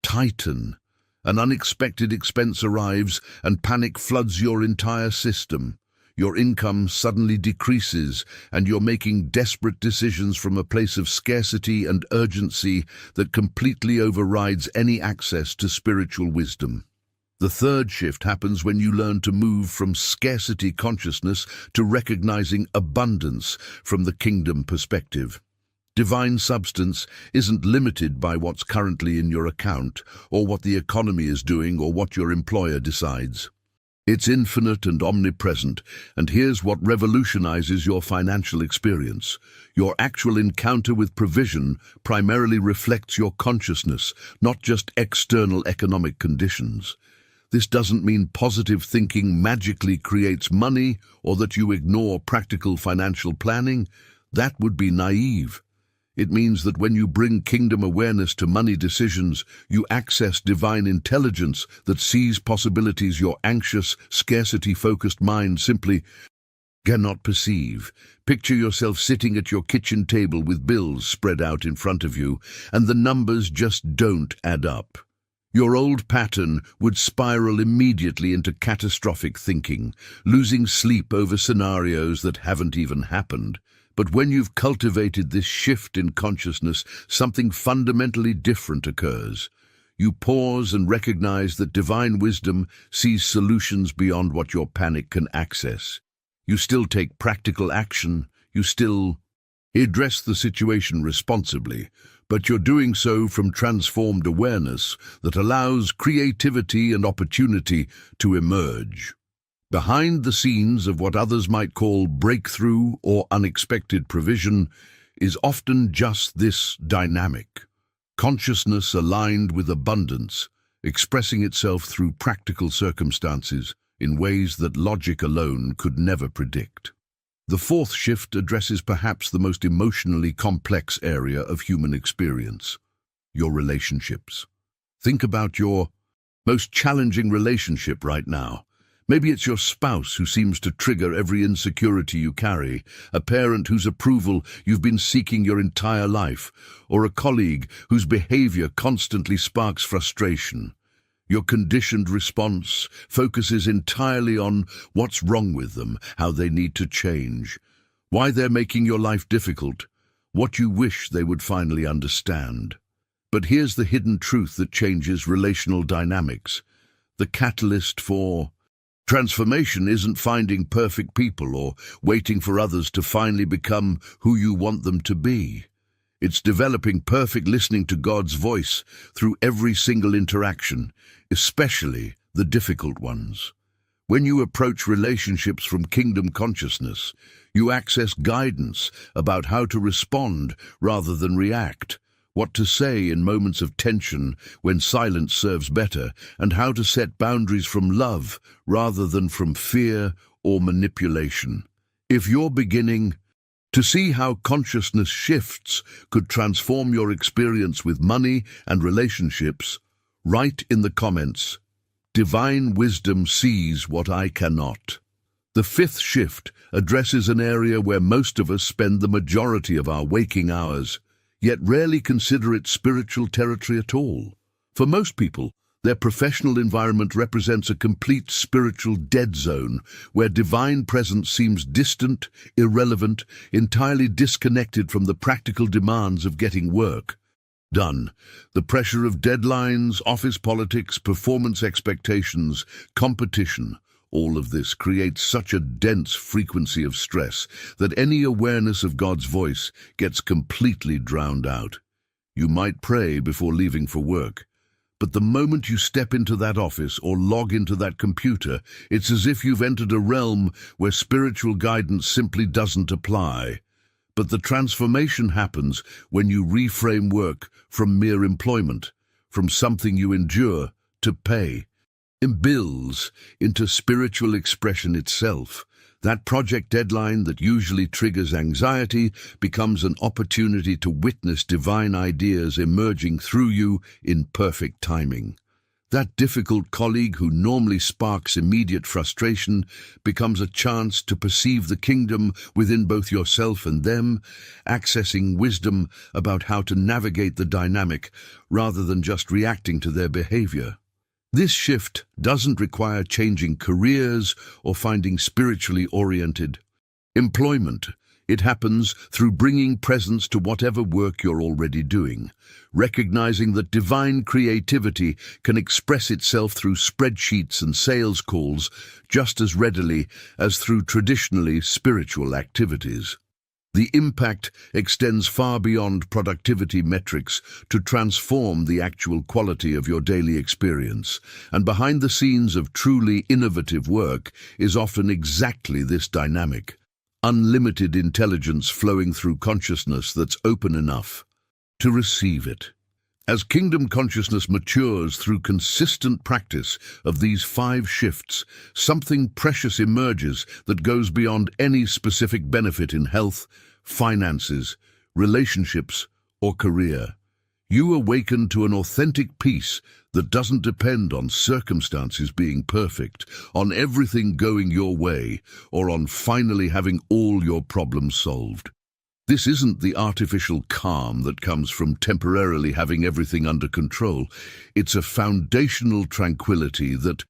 tighten. An unexpected expense arrives and panic floods your entire system. Your income suddenly decreases and you're making desperate decisions from a place of scarcity and urgency that completely overrides any access to spiritual wisdom. The third shift happens when you learn to move from scarcity consciousness to recognizing abundance from the kingdom perspective. Divine substance isn't limited by what's currently in your account, or what the economy is doing, or what your employer decides. It's infinite and omnipresent, and here's what revolutionizes your financial experience. Your actual encounter with provision primarily reflects your consciousness, not just external economic conditions. This doesn't mean positive thinking magically creates money, or that you ignore practical financial planning. That would be naive. It means that when you bring kingdom awareness to money decisions, you access divine intelligence that sees possibilities your anxious, scarcity-focused mind simply cannot perceive. Picture yourself sitting at your kitchen table with bills spread out in front of you, and the numbers just don't add up. Your old pattern would spiral immediately into catastrophic thinking, losing sleep over scenarios that haven't even happened. But when you've cultivated this shift in consciousness, something fundamentally different occurs. You pause and recognize that divine wisdom sees solutions beyond what your panic can access. You still take practical action, you still address the situation responsibly, but you're doing so from transformed awareness that allows creativity and opportunity to emerge. Behind the scenes of what others might call breakthrough or unexpected provision is often just this dynamic. Consciousness aligned with abundance, expressing itself through practical circumstances in ways that logic alone could never predict. The fourth shift addresses perhaps the most emotionally complex area of human experience: your relationships. Think about your most challenging relationship right now. Maybe it's your spouse who seems to trigger every insecurity you carry, a parent whose approval you've been seeking your entire life, or a colleague whose behavior constantly sparks frustration. Your conditioned response focuses entirely on what's wrong with them, how they need to change, why they're making your life difficult. what you wish they would finally understand. But here's the hidden truth that changes relational dynamics. The catalyst for transformation isn't finding perfect people or waiting for others to finally become who you want them to be. It's developing perfect listening to God's voice through every single interaction, especially the difficult ones. When you approach relationships from kingdom consciousness, you access guidance about how to respond rather than react, what to say in moments of tension when silence serves better, and how to set boundaries from love rather than from fear or manipulation. If you're beginning to see how consciousness shifts could transform your experience with money and relationships, write in the comments, "Divine wisdom sees what I cannot." The fifth shift addresses an area where most of us spend the majority of our waking hours, yet rarely consider it spiritual territory at all. For most people, their professional environment represents a complete spiritual dead zone where divine presence seems distant, irrelevant, entirely disconnected from the practical demands of getting work done. The pressure of deadlines, office politics, performance expectations, competition, all of this creates such a dense frequency of stress that any awareness of God's voice gets completely drowned out. You might pray before leaving for work, but the moment you step into that office or log into that computer, it's as if you've entered a realm where spiritual guidance simply doesn't apply. But the transformation happens when you reframe work from mere employment, from something you endure to pay, and bills into spiritual expression itself. That project deadline that usually triggers anxiety becomes an opportunity to witness divine ideas emerging through you in perfect timing. That difficult colleague who normally sparks immediate frustration becomes a chance to perceive the kingdom within both yourself and them, accessing wisdom about how to navigate the dynamic rather than just reacting to their behavior. This shift doesn't require changing careers or finding spiritually oriented employment. It happens through bringing presence to whatever work you're already doing, recognizing that divine creativity can express itself through spreadsheets and sales calls just as readily as through traditionally spiritual activities. The impact extends far beyond productivity metrics to transform the actual quality of your daily experience. And behind the scenes of truly innovative work is often exactly this dynamic. Unlimited intelligence flowing through consciousness that's open enough to receive it. As kingdom consciousness matures through consistent practice of these 5 shifts, something precious emerges that goes beyond any specific benefit in health, finances, relationships, or career. You awaken to an authentic peace that doesn't depend on circumstances being perfect, on everything going your way, or on finally having all your problems solved. This isn't the artificial calm that comes from temporarily having everything under control. It's a foundational tranquility that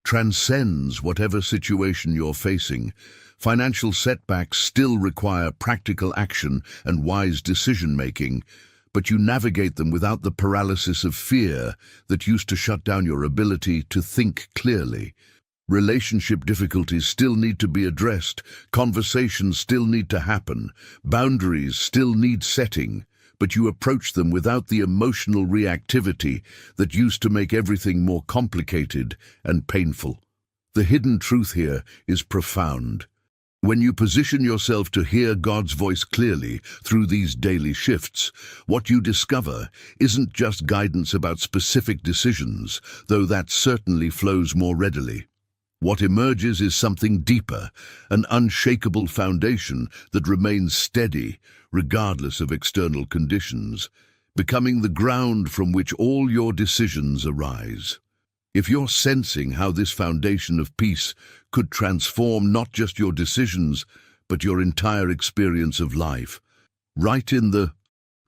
transcends whatever situation you're facing. Financial setbacks still require practical action and wise decision-making, but you navigate them without the paralysis of fear that used to shut down your ability to think clearly. Relationship difficulties still need to be addressed, conversations still need to happen, boundaries still need setting, but you approach them without the emotional reactivity that used to make everything more complicated and painful. The hidden truth here is profound. When you position yourself to hear God's voice clearly through these daily shifts, what you discover isn't just guidance about specific decisions, though that certainly flows more readily. What emerges is something deeper, an unshakable foundation that remains steady, regardless of external conditions, becoming the ground from which all your decisions arise. If you're sensing how this foundation of peace could transform not just your decisions, but your entire experience of life, write in the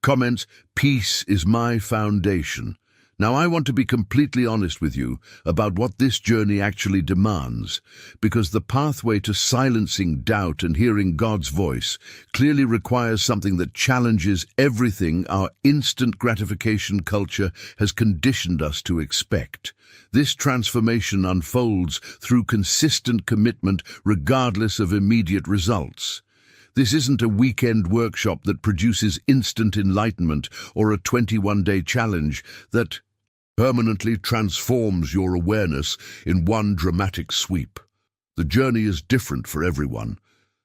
comments, "Peace is my foundation." Now, I want to be completely honest with you about what this journey actually demands, because the pathway to silencing doubt and hearing God's voice clearly requires something that challenges everything our instant gratification culture has conditioned us to expect. This transformation unfolds through consistent commitment regardless of immediate results. This isn't a weekend workshop that produces instant enlightenment or a 21-day challenge that permanently transforms your awareness in one dramatic sweep. The journey is different for everyone,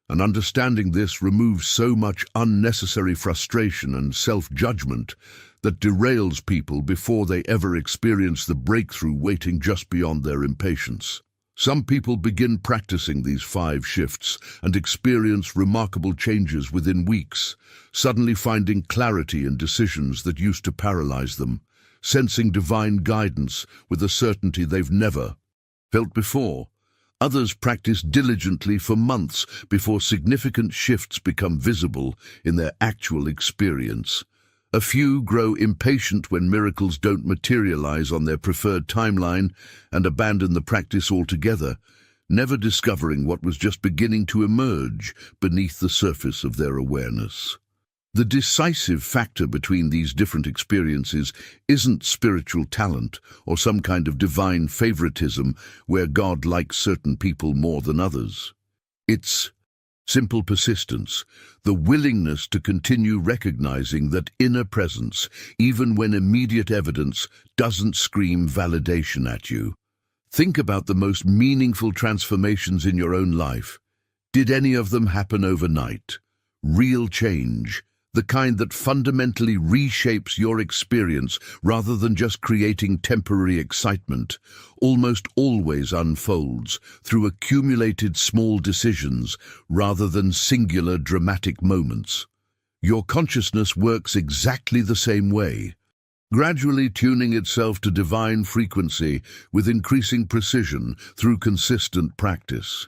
and understanding this removes so much unnecessary frustration and self-judgment that derails people before they ever experience the breakthrough waiting just beyond their impatience. Some people begin practicing these 5 shifts and experience remarkable changes within weeks, suddenly finding clarity in decisions that used to paralyze them, sensing divine guidance with a certainty they've never felt before. Others practice diligently for months before significant shifts become visible in their actual experience. A few grow impatient when miracles don't materialize on their preferred timeline and abandon the practice altogether, never discovering what was just beginning to emerge beneath the surface of their awareness. The decisive factor between these different experiences isn't spiritual talent or some kind of divine favoritism where God likes certain people more than others. It's simple persistence, the willingness to continue recognizing that inner presence, even when immediate evidence doesn't scream validation at you. Think about the most meaningful transformations in your own life. Did any of them happen overnight? Real change, the kind that fundamentally reshapes your experience rather than just creating temporary excitement, almost always unfolds through accumulated small decisions rather than singular dramatic moments. Your consciousness works exactly the same way, gradually tuning itself to divine frequency with increasing precision through consistent practice.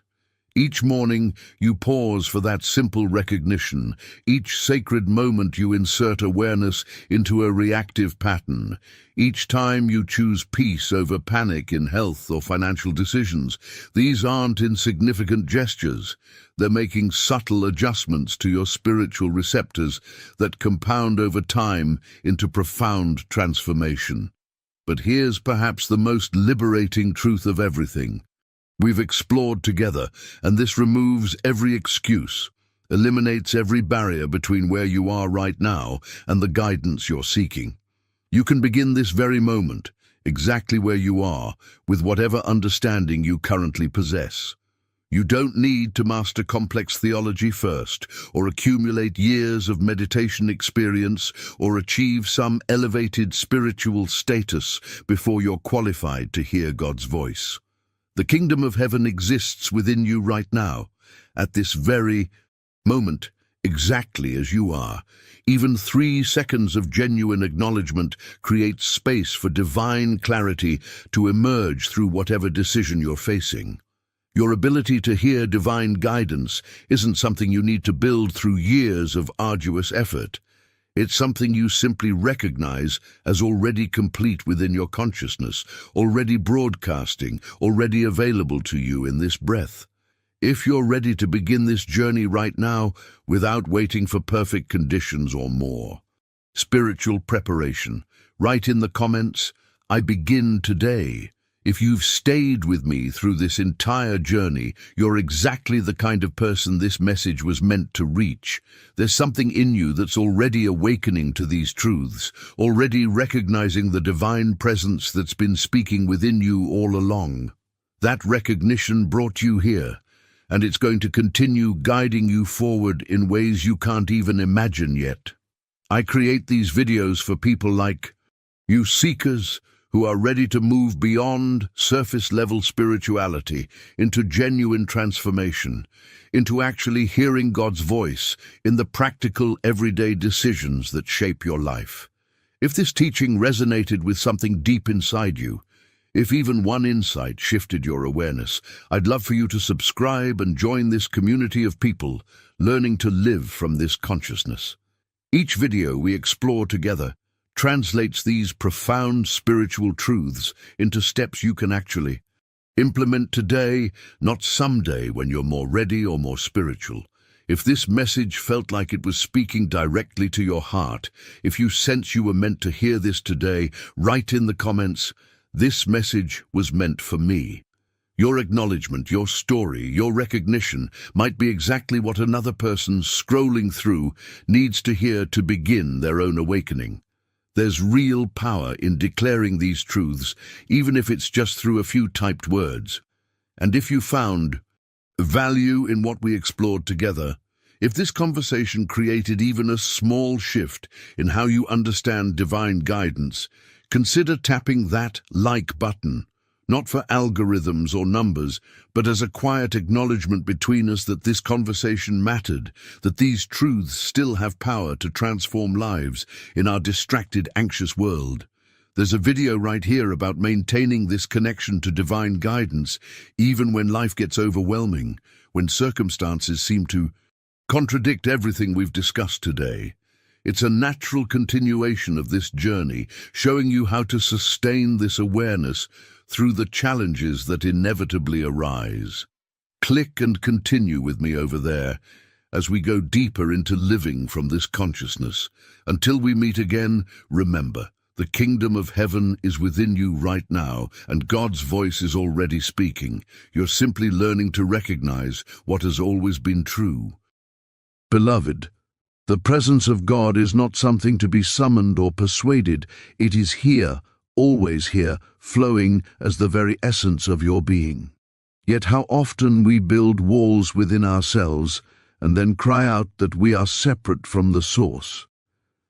Each morning you pause for that simple recognition. Each sacred moment you insert awareness into a reactive pattern. Each time you choose peace over panic in health or financial decisions. These aren't insignificant gestures. They're making subtle adjustments to your spiritual receptors that compound over time into profound transformation. But here's perhaps the most liberating truth of everything. We've explored together, and this removes every excuse, eliminates every barrier between where you are right now and the guidance you're seeking. You can begin this very moment, exactly where you are, with whatever understanding you currently possess. You don't need to master complex theology first, or accumulate years of meditation experience, or achieve some elevated spiritual status before you're qualified to hear God's voice. The kingdom of heaven exists within you right now, at this very moment, exactly as you are. Even 3 seconds of genuine acknowledgement creates space for divine clarity to emerge through whatever decision you're facing. Your ability to hear divine guidance isn't something you need to build through years of arduous effort. It's something you simply recognize as already complete within your consciousness, already broadcasting, already available to you in this breath. If you're ready to begin this journey right now, without waiting for perfect conditions or more. Spiritual preparation. Write in the comments, "I begin today." If you've stayed with me through this entire journey, you're exactly the kind of person this message was meant to reach. There's something in you that's already awakening to these truths, already recognizing the divine presence that's been speaking within you all along. That recognition brought you here, and it's going to continue guiding you forward in ways you can't even imagine yet. I create these videos for people like you seekers who are ready to move beyond surface-level spirituality into genuine transformation, into actually hearing God's voice in the practical, everyday decisions that shape your life. If this teaching resonated with something deep inside you, if even one insight shifted your awareness, I'd love for you to subscribe and join this community of people learning to live from this consciousness. Each video we explore together translates these profound spiritual truths into steps you can actually implement today, not someday when you're more ready or more spiritual. If this message felt like it was speaking directly to your heart, if you sense you were meant to hear this today, write in the comments, "This message was meant for me." Your acknowledgement, your story, your recognition might be exactly what another person scrolling through needs to hear to begin their own awakening. There's real power in declaring these truths, even if it's just through a few typed words. And if you found value in what we explored together, if this conversation created even a small shift in how you understand divine guidance, consider tapping that like button. Not for algorithms or numbers, but as a quiet acknowledgement between us that this conversation mattered, that these truths still have power to transform lives in our distracted, anxious world. There's a video right here about maintaining this connection to divine guidance, even when life gets overwhelming, when circumstances seem to contradict everything we've discussed today. It's a natural continuation of this journey, showing you how to sustain this awareness through the challenges that inevitably arise. Click and continue with me over there as we go deeper into living from this consciousness. Until we meet again, remember, the kingdom of heaven is within you right now, and God's voice is already speaking. You're simply learning to recognize what has always been true. Beloved, the presence of God is not something to be summoned or persuaded. It is here, always here, flowing as the very essence of your being. Yet how often we build walls within ourselves and then cry out that we are separate from the source.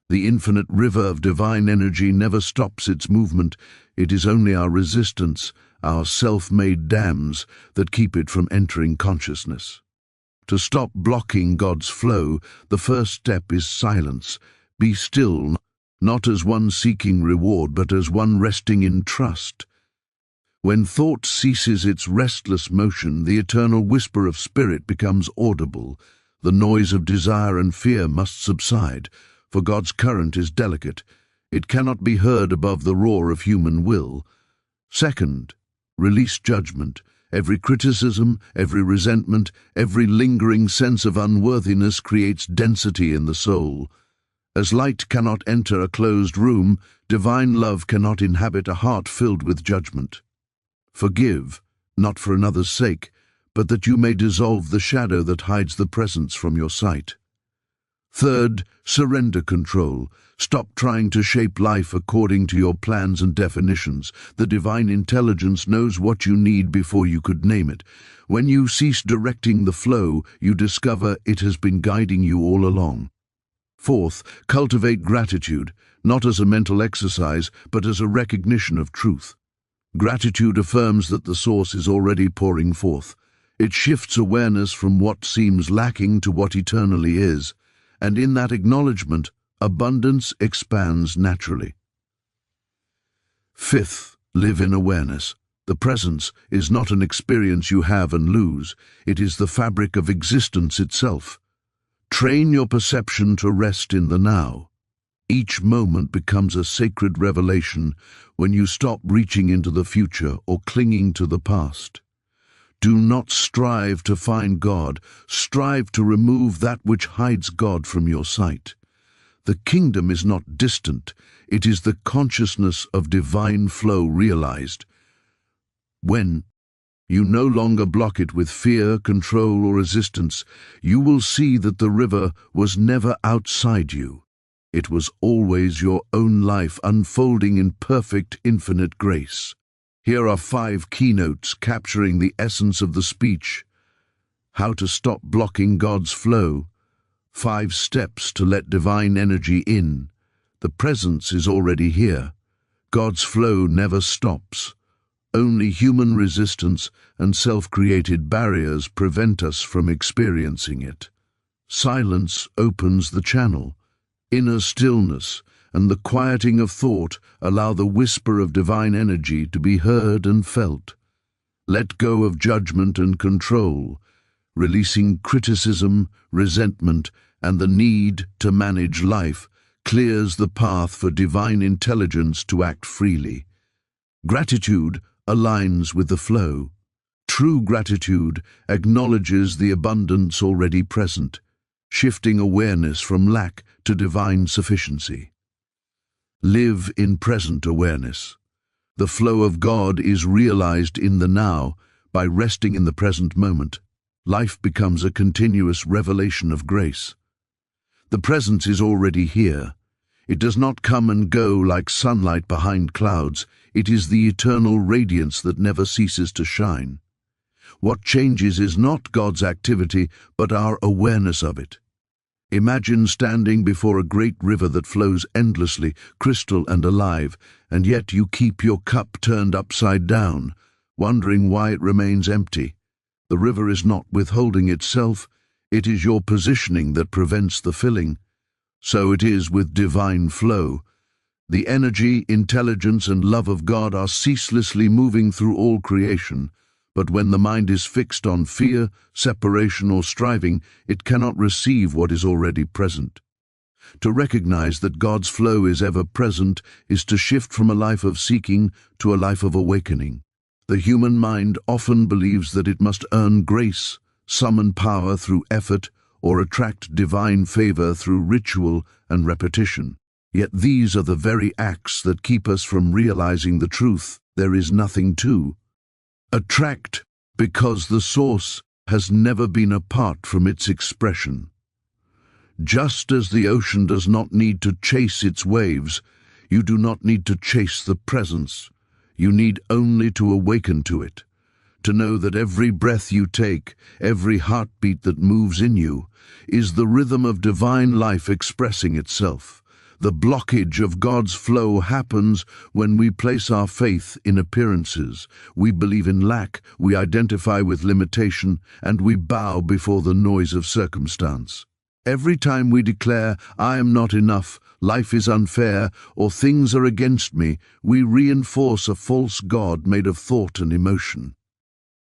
The infinite river of divine energy never stops its movement. It is only our resistance, our self-made dams, that keep it from entering consciousness. To stop blocking God's flow, the first step is silence. Be still, not as one seeking reward, but as one resting in trust. When thought ceases its restless motion, the eternal whisper of spirit becomes audible. The noise of desire and fear must subside, for God's current is delicate. It cannot be heard above the roar of human will. Second, release judgment. Every criticism, every resentment, every lingering sense of unworthiness creates density in the soul. As light cannot enter a closed room, divine love cannot inhabit a heart filled with judgment. Forgive, not for another's sake, but that you may dissolve the shadow that hides the presence from your sight. Third, surrender control. Stop trying to shape life according to your plans and definitions. The divine intelligence knows what you need before you could name it. When you cease directing the flow, you discover it has been guiding you all along. Fourth, cultivate gratitude, not as a mental exercise, but as a recognition of truth. Gratitude affirms that the source is already pouring forth. It shifts awareness from what seems lacking to what eternally is, and in that acknowledgement, abundance expands naturally. Fifth, live in awareness. The presence is not an experience you have and lose. It is the fabric of existence itself. Train your perception to rest in the now. Each moment becomes a sacred revelation when you stop reaching into the future or clinging to the past. Do not strive to find God. Strive to remove that which hides God from your sight. The kingdom is not distant. It is the consciousness of divine flow realized. When you no longer block it with fear, control, or resistance, you will see that the river was never outside you. It was always your own life unfolding in perfect, infinite grace. Here are 5 keynotes capturing the essence of the speech. How to stop blocking God's flow. 5 steps to let divine energy in. The presence is already here. God's flow never stops. Only human resistance and self-created barriers prevent us from experiencing it. Silence opens the channel. Inner stillness and the quieting of thought allow the whisper of divine energy to be heard and felt. Let go of judgment and control, releasing criticism, resentment, and the need to manage life. clears the path for divine intelligence to act freely. Gratitude aligns with the flow. True gratitude acknowledges the abundance already present, shifting awareness from lack to divine sufficiency. Live in present awareness. The flow of God is realized in the now. By resting in the present moment, life becomes a continuous revelation of grace. The presence is already here. It does not come and go like sunlight behind clouds. It is the eternal radiance that never ceases to shine. What changes is not God's activity, but our awareness of it. Imagine standing before a great river that flows endlessly, crystal and alive, and yet you keep your cup turned upside down, wondering why it remains empty. The river is not withholding itself, it is your positioning that prevents the filling. So it is with divine flow. The energy, intelligence, and love of God are ceaselessly moving through all creation, but when the mind is fixed on fear, separation, or striving, it cannot receive what is already present. To recognize that God's flow is ever present is to shift from a life of seeking to a life of awakening. The human mind often believes that it must earn grace, summon power through effort, or attract divine favor through ritual and repetition. Yet these are the very acts that keep us from realizing the truth there is nothing to attract, because the source has never been apart from its expression. Just as the ocean does not need to chase its waves, you do not need to chase the presence. You need only to awaken to it, to know that every breath you take, every heartbeat that moves in you, is the rhythm of divine life expressing itself. The blockage of God's flow happens when we place our faith in appearances. We believe in lack, we identify with limitation, and we bow before the noise of circumstance. Every time we declare, "I am not enough," "life is unfair," or "things are against me," we reinforce a false God made of thought and emotion.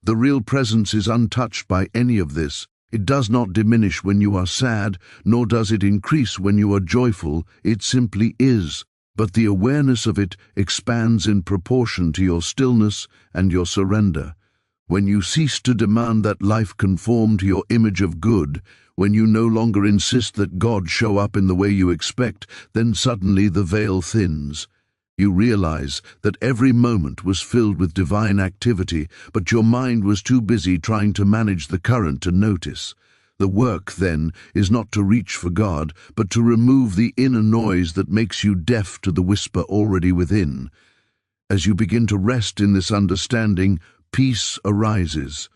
The real presence is untouched by any of this. It does not diminish when you are sad, nor does it increase when you are joyful. It simply is. But the awareness of it expands in proportion to your stillness and your surrender. When you cease to demand that life conform to your image of good, when you no longer insist that God show up in the way you expect, then suddenly the veil thins. You realize that every moment was filled with divine activity, but your mind was too busy trying to manage the current to notice. The work, then, is not to reach for God, but to remove the inner noise that makes you deaf to the whisper already within. As you begin to rest in this understanding, peace arises.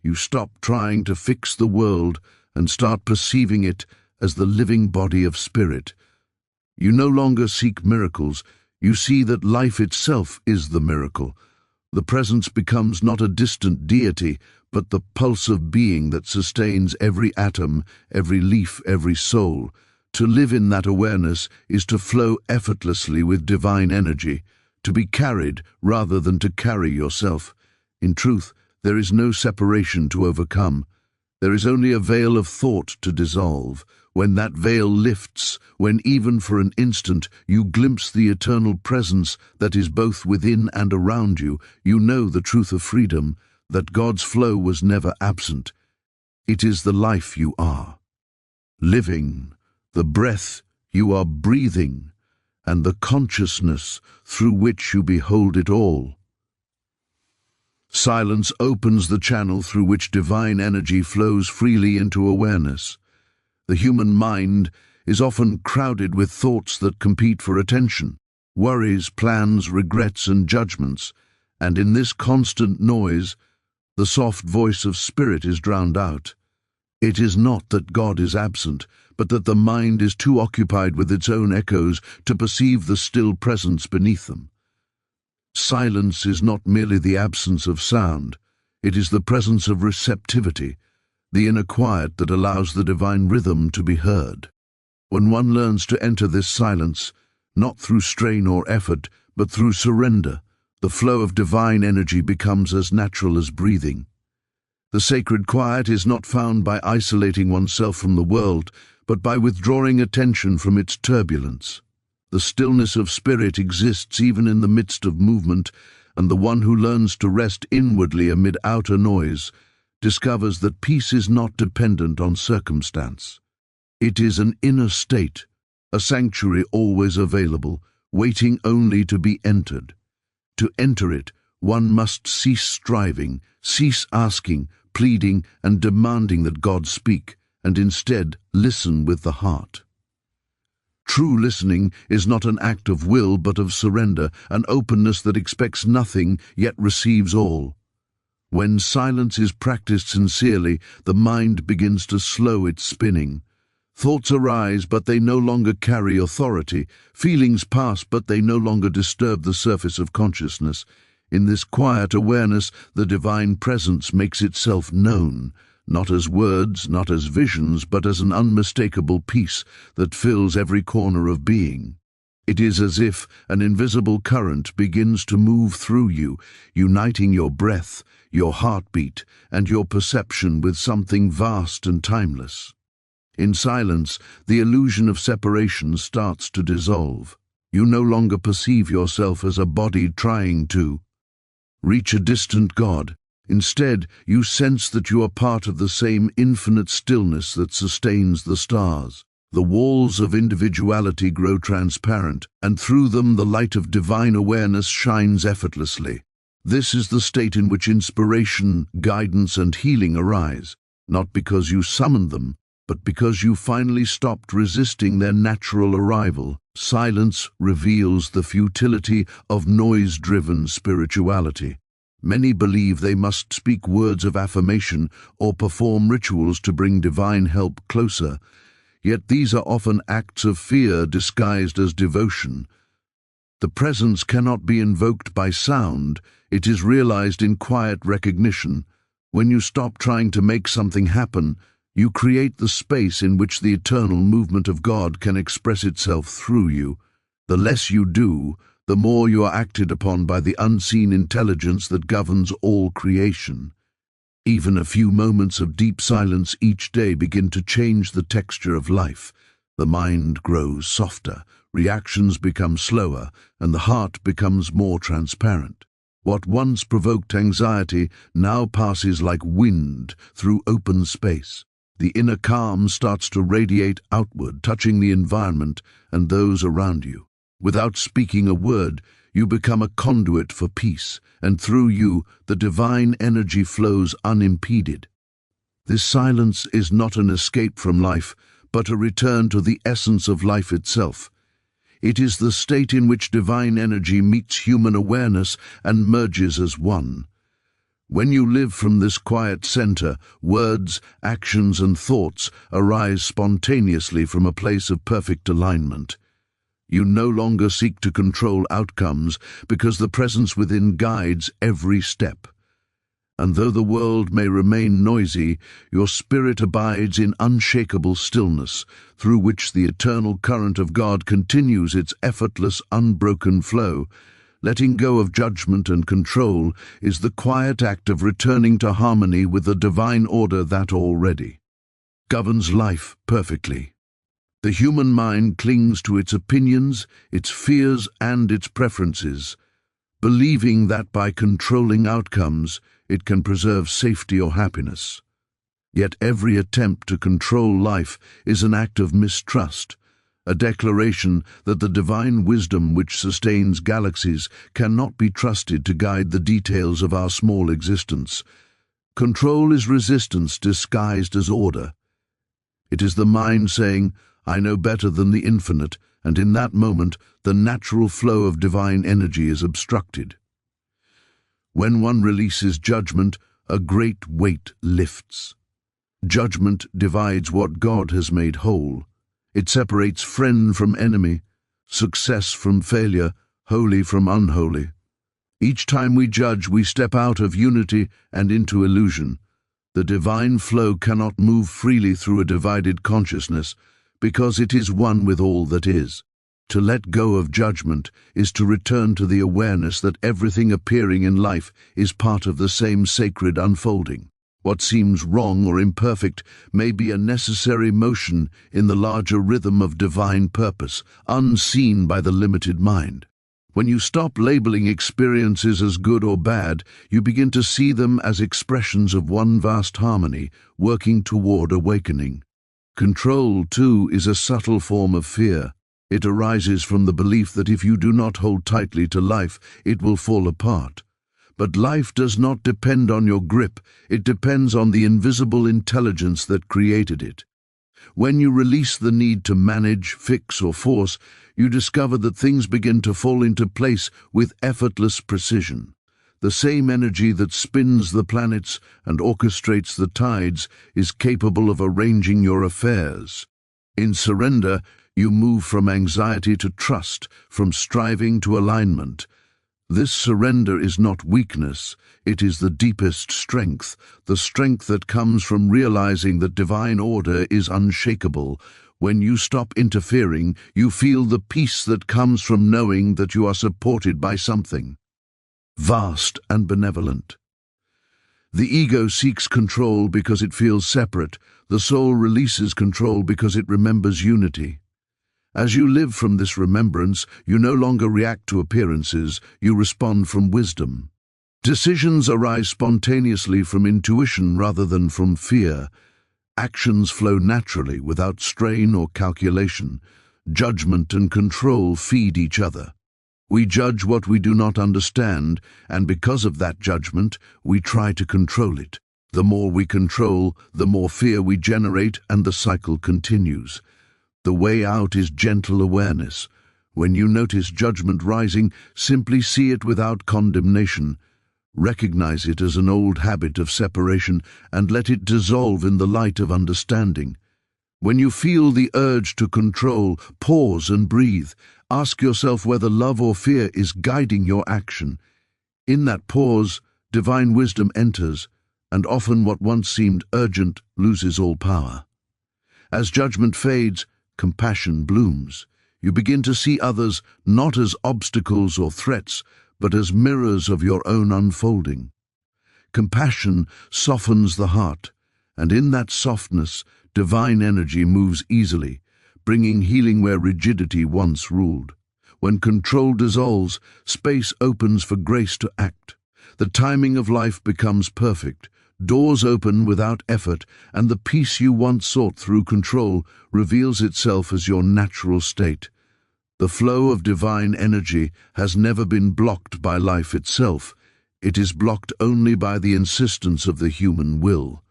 You stop trying to fix the world and start perceiving it as the living body of spirit. You no longer seek miracles. You see that life itself is the miracle. The presence becomes not a distant deity, but the pulse of being that sustains every atom, every leaf, every soul. To live in that awareness is to flow effortlessly with divine energy, to be carried rather than to carry yourself. In truth, there is no separation to overcome. There is only a veil of thought to dissolve. When that veil lifts, when even for an instant you glimpse the eternal presence that is both within and around you, you know the truth of freedom, that God's flow was never absent. It is the life you are, living, the breath you are breathing, and the consciousness through which you behold it all. Silence opens the channel through which divine energy flows freely into awareness. The human mind is often crowded with thoughts that compete for attention, worries, plans, regrets, and judgments, and in this constant noise, the soft voice of spirit is drowned out. It is not that God is absent, but that the mind is too occupied with its own echoes to perceive the still presence beneath them. Silence is not merely the absence of sound, it is the presence of receptivity, the inner quiet that allows the divine rhythm to be heard. When one learns to enter this silence, not through strain or effort, but through surrender, the flow of divine energy becomes as natural as breathing. The sacred quiet is not found by isolating oneself from the world, but by withdrawing attention from its turbulence. The stillness of spirit exists even in the midst of movement, and the one who learns to rest inwardly amid outer noise discovers that peace is not dependent on circumstance. It is an inner state, a sanctuary always available, waiting only to be entered. To enter it, one must cease striving, cease asking, pleading, and demanding that God speak, and instead listen with the heart. True listening is not an act of will but of surrender, an openness that expects nothing yet receives all. When silence is practiced sincerely, the mind begins to slow its spinning. Thoughts arise, but they no longer carry authority. Feelings pass, but they no longer disturb the surface of consciousness. In this quiet awareness, the divine presence makes itself known, not as words, not as visions, but as an unmistakable peace that fills every corner of being. It is as if an invisible current begins to move through you, uniting your breath, your heartbeat, and your perception with something vast and timeless. In silence, the illusion of separation starts to dissolve. You no longer perceive yourself as a body trying to reach a distant God. Instead, you sense that you are part of the same infinite stillness that sustains the stars. The walls of individuality grow transparent, and through them the light of divine awareness shines effortlessly. This is the state in which inspiration, guidance, and healing arise, not because you summoned them, but because you finally stopped resisting their natural arrival. Silence reveals the futility of noise-driven spirituality. Many believe they must speak words of affirmation or perform rituals to bring divine help closer, yet these are often acts of fear disguised as devotion. The presence cannot be invoked by sound, it is realized in quiet recognition. When you stop trying to make something happen, you create the space in which the eternal movement of God can express itself through you. The less you do, the more you are acted upon by the unseen intelligence that governs all creation. Even a few moments of deep silence each day begin to change the texture of life. The mind grows softer, reactions become slower, and the heart becomes more transparent. What once provoked anxiety now passes like wind through open space. The inner calm starts to radiate outward, touching the environment and those around you. Without speaking a word, you become a conduit for peace, and through you, the divine energy flows unimpeded. This silence is not an escape from life, but a return to the essence of life itself. It is the state in which divine energy meets human awareness and merges as one. When you live from this quiet center, words, actions, and thoughts arise spontaneously from a place of perfect alignment. You no longer seek to control outcomes because the presence within guides every step. And though the world may remain noisy, your spirit abides in unshakable stillness, through which the eternal current of God continues its effortless, unbroken flow. Letting go of judgment and control is the quiet act of returning to harmony with the divine order that already governs life perfectly. The human mind clings to its opinions, its fears, and its preferences, believing that by controlling outcomes, it can preserve safety or happiness. Yet every attempt to control life is an act of mistrust, a declaration that the divine wisdom which sustains galaxies cannot be trusted to guide the details of our small existence. Control is resistance disguised as order. It is the mind saying, "I know better than the infinite," and in that moment, the natural flow of divine energy is obstructed. When one releases judgment, a great weight lifts. Judgment divides what God has made whole. It separates friend from enemy, success from failure, holy from unholy. Each time we judge, we step out of unity and into illusion. The divine flow cannot move freely through a divided consciousness, because it is one with all that is. To let go of judgment is to return to the awareness that everything appearing in life is part of the same sacred unfolding. What seems wrong or imperfect may be a necessary motion in the larger rhythm of divine purpose, unseen by the limited mind. When you stop labeling experiences as good or bad, you begin to see them as expressions of one vast harmony, working toward awakening. Control, too, is a subtle form of fear. It arises from the belief that if you do not hold tightly to life, it will fall apart. But life does not depend on your grip, it depends on the invisible intelligence that created it. When you release the need to manage, fix, or force, you discover that things begin to fall into place with effortless precision. The same energy that spins the planets and orchestrates the tides is capable of arranging your affairs. In surrender, you move from anxiety to trust, from striving to alignment. This surrender is not weakness, it is the deepest strength, the strength that comes from realizing that divine order is unshakable. When you stop interfering, you feel the peace that comes from knowing that you are supported by something vast and benevolent. The ego seeks control because it feels separate. The soul releases control because it remembers unity. As you live from this remembrance, you no longer react to appearances, you respond from wisdom. Decisions arise spontaneously from intuition rather than from fear. Actions flow naturally without strain or calculation. Judgment and control feed each other. We judge what we do not understand, and because of that judgment, we try to control it. The more we control, the more fear we generate, and the cycle continues. The way out is gentle awareness. When you notice judgment rising, simply see it without condemnation. Recognize it as an old habit of separation and let it dissolve in the light of understanding. When you feel the urge to control, pause and breathe. Ask yourself whether love or fear is guiding your action. In that pause, divine wisdom enters, and often what once seemed urgent loses all power. As judgment fades, compassion blooms. You begin to see others not as obstacles or threats, but as mirrors of your own unfolding. Compassion softens the heart, and in that softness, divine energy moves easily, bringing healing where rigidity once ruled. When control dissolves, space opens for grace to act. The timing of life becomes perfect. Doors open without effort, and the peace you once sought through control reveals itself as your natural state. The flow of divine energy has never been blocked by life itself. It is blocked only by the insistence of the human will.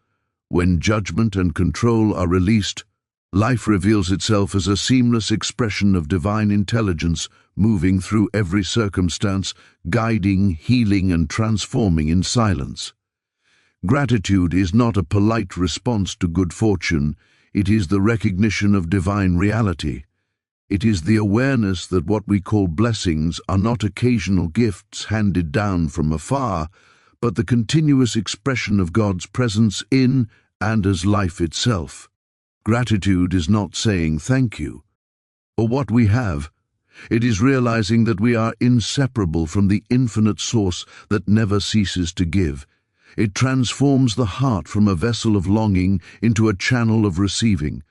When judgment and control are released, life reveals itself as a seamless expression of divine intelligence, moving through every circumstance, guiding, healing, and transforming in silence. Gratitude is not a polite response to good fortune, it is the recognition of divine reality. It is the awareness that what we call blessings are not occasional gifts handed down from afar, but the continuous expression of God's presence in and as life itself. Gratitude is not saying thank you for what we have. It is realizing that we are inseparable from the infinite source that never ceases to give. It transforms the heart from a vessel of longing into a channel of receiving.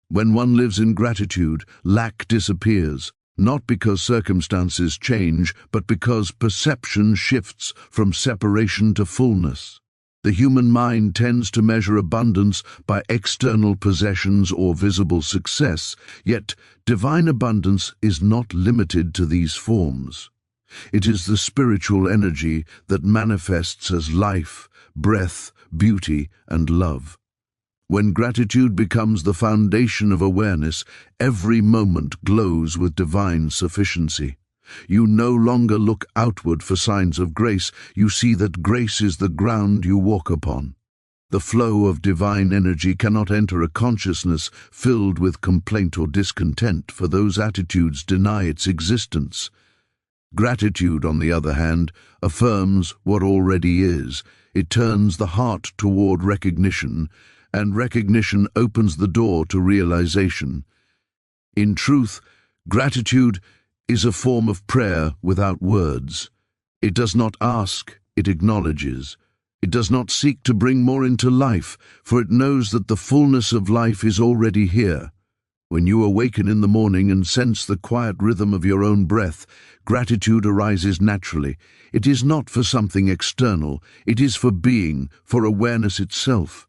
When one lives in gratitude, lack disappears, not because circumstances change, but because perception shifts from separation to fullness. The human mind tends to measure abundance by external possessions or visible success, yet divine abundance is not limited to these forms. It is the spiritual energy that manifests as life, breath, beauty, and love. When gratitude becomes the foundation of awareness, every moment glows with divine sufficiency. You no longer look outward for signs of grace, you see that grace is the ground you walk upon. The flow of divine energy cannot enter a consciousness filled with complaint or discontent, for those attitudes deny its existence. Gratitude, on the other hand, affirms what already is. It turns the heart toward recognition, and recognition opens the door to realization. In truth, gratitude is a form of prayer without words. It does not ask, it acknowledges. It does not seek to bring more into life, for it knows that the fullness of life is already here. When you awaken in the morning and sense the quiet rhythm of your own breath, gratitude arises naturally. It is not for something external, it is for being, for awareness itself.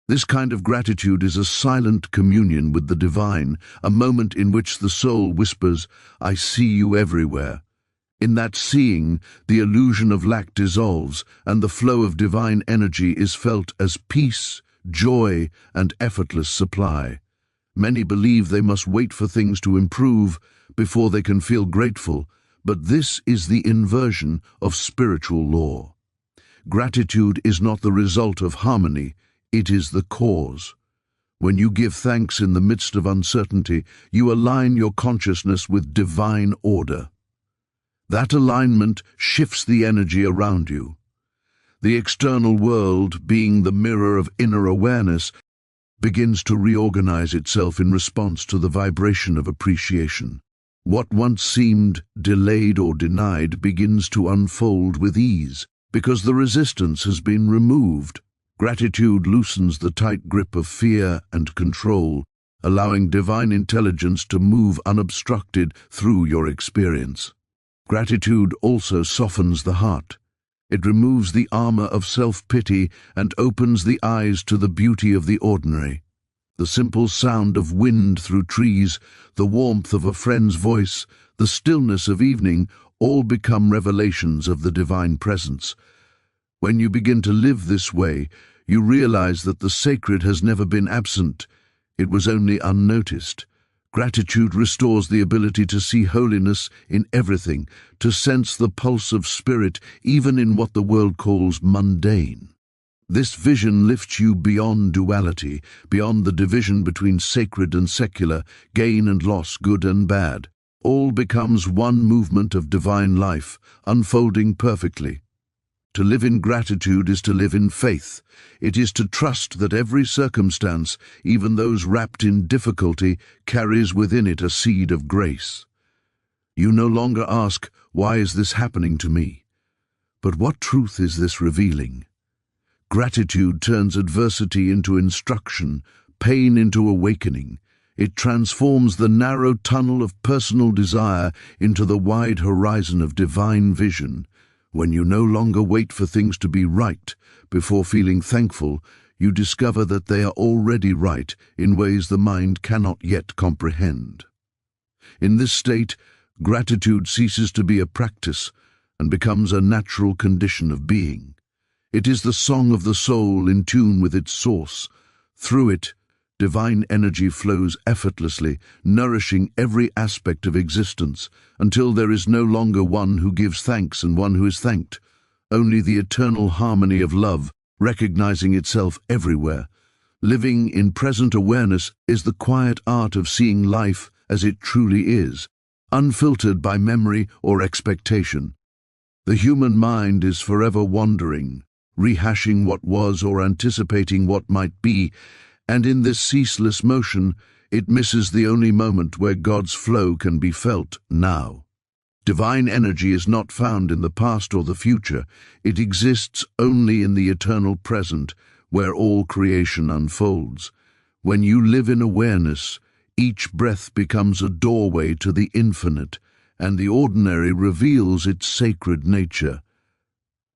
This kind of gratitude is a silent communion with the divine, a moment in which the soul whispers, "I see you everywhere." In that seeing, the illusion of lack dissolves, and the flow of divine energy is felt as peace, joy, and effortless supply. Many believe they must wait for things to improve before they can feel grateful, but this is the inversion of spiritual law. Gratitude is not the result of harmony, it is the cause. When you give thanks in the midst of uncertainty, you align your consciousness with divine order. That alignment shifts the energy around you. The external world, being the mirror of inner awareness, begins to reorganize itself in response to the vibration of appreciation. What once seemed delayed or denied begins to unfold with ease, because the resistance has been removed. Gratitude loosens the tight grip of fear and control, allowing divine intelligence to move unobstructed through your experience. Gratitude also softens the heart. It removes the armor of self-pity and opens the eyes to the beauty of the ordinary. The simple sound of wind through trees, the warmth of a friend's voice, the stillness of evening, all become revelations of the divine presence. When you begin to live this way, you realize that the sacred has never been absent, it was only unnoticed. Gratitude restores the ability to see holiness in everything, to sense the pulse of spirit even in what the world calls mundane. This vision lifts you beyond duality, beyond the division between sacred and secular, gain and loss, good and bad. All becomes one movement of divine life, unfolding perfectly. To live in gratitude is to live in faith. It is to trust that every circumstance, even those wrapped in difficulty, carries within it a seed of grace. You no longer ask, "Why is this happening to me?" But what truth is this revealing? Gratitude turns adversity into instruction, pain into awakening. It transforms the narrow tunnel of personal desire into the wide horizon of divine vision. When you no longer wait for things to be right before feeling thankful, you discover that they are already right in ways the mind cannot yet comprehend. In this state, gratitude ceases to be a practice and becomes a natural condition of being. It is the song of the soul in tune with its source. Through it, divine energy flows effortlessly, nourishing every aspect of existence, until there is no longer one who gives thanks and one who is thanked. Only the eternal harmony of love, recognizing itself everywhere. Living in present awareness is the quiet art of seeing life as it truly is, unfiltered by memory or expectation. The human mind is forever wandering, rehashing what was or anticipating what might be, and in this ceaseless motion, it misses the only moment where God's flow can be felt now. Divine energy is not found in the past or the future. It exists only in the eternal present, where all creation unfolds. When you live in awareness, each breath becomes a doorway to the infinite, and the ordinary reveals its sacred nature.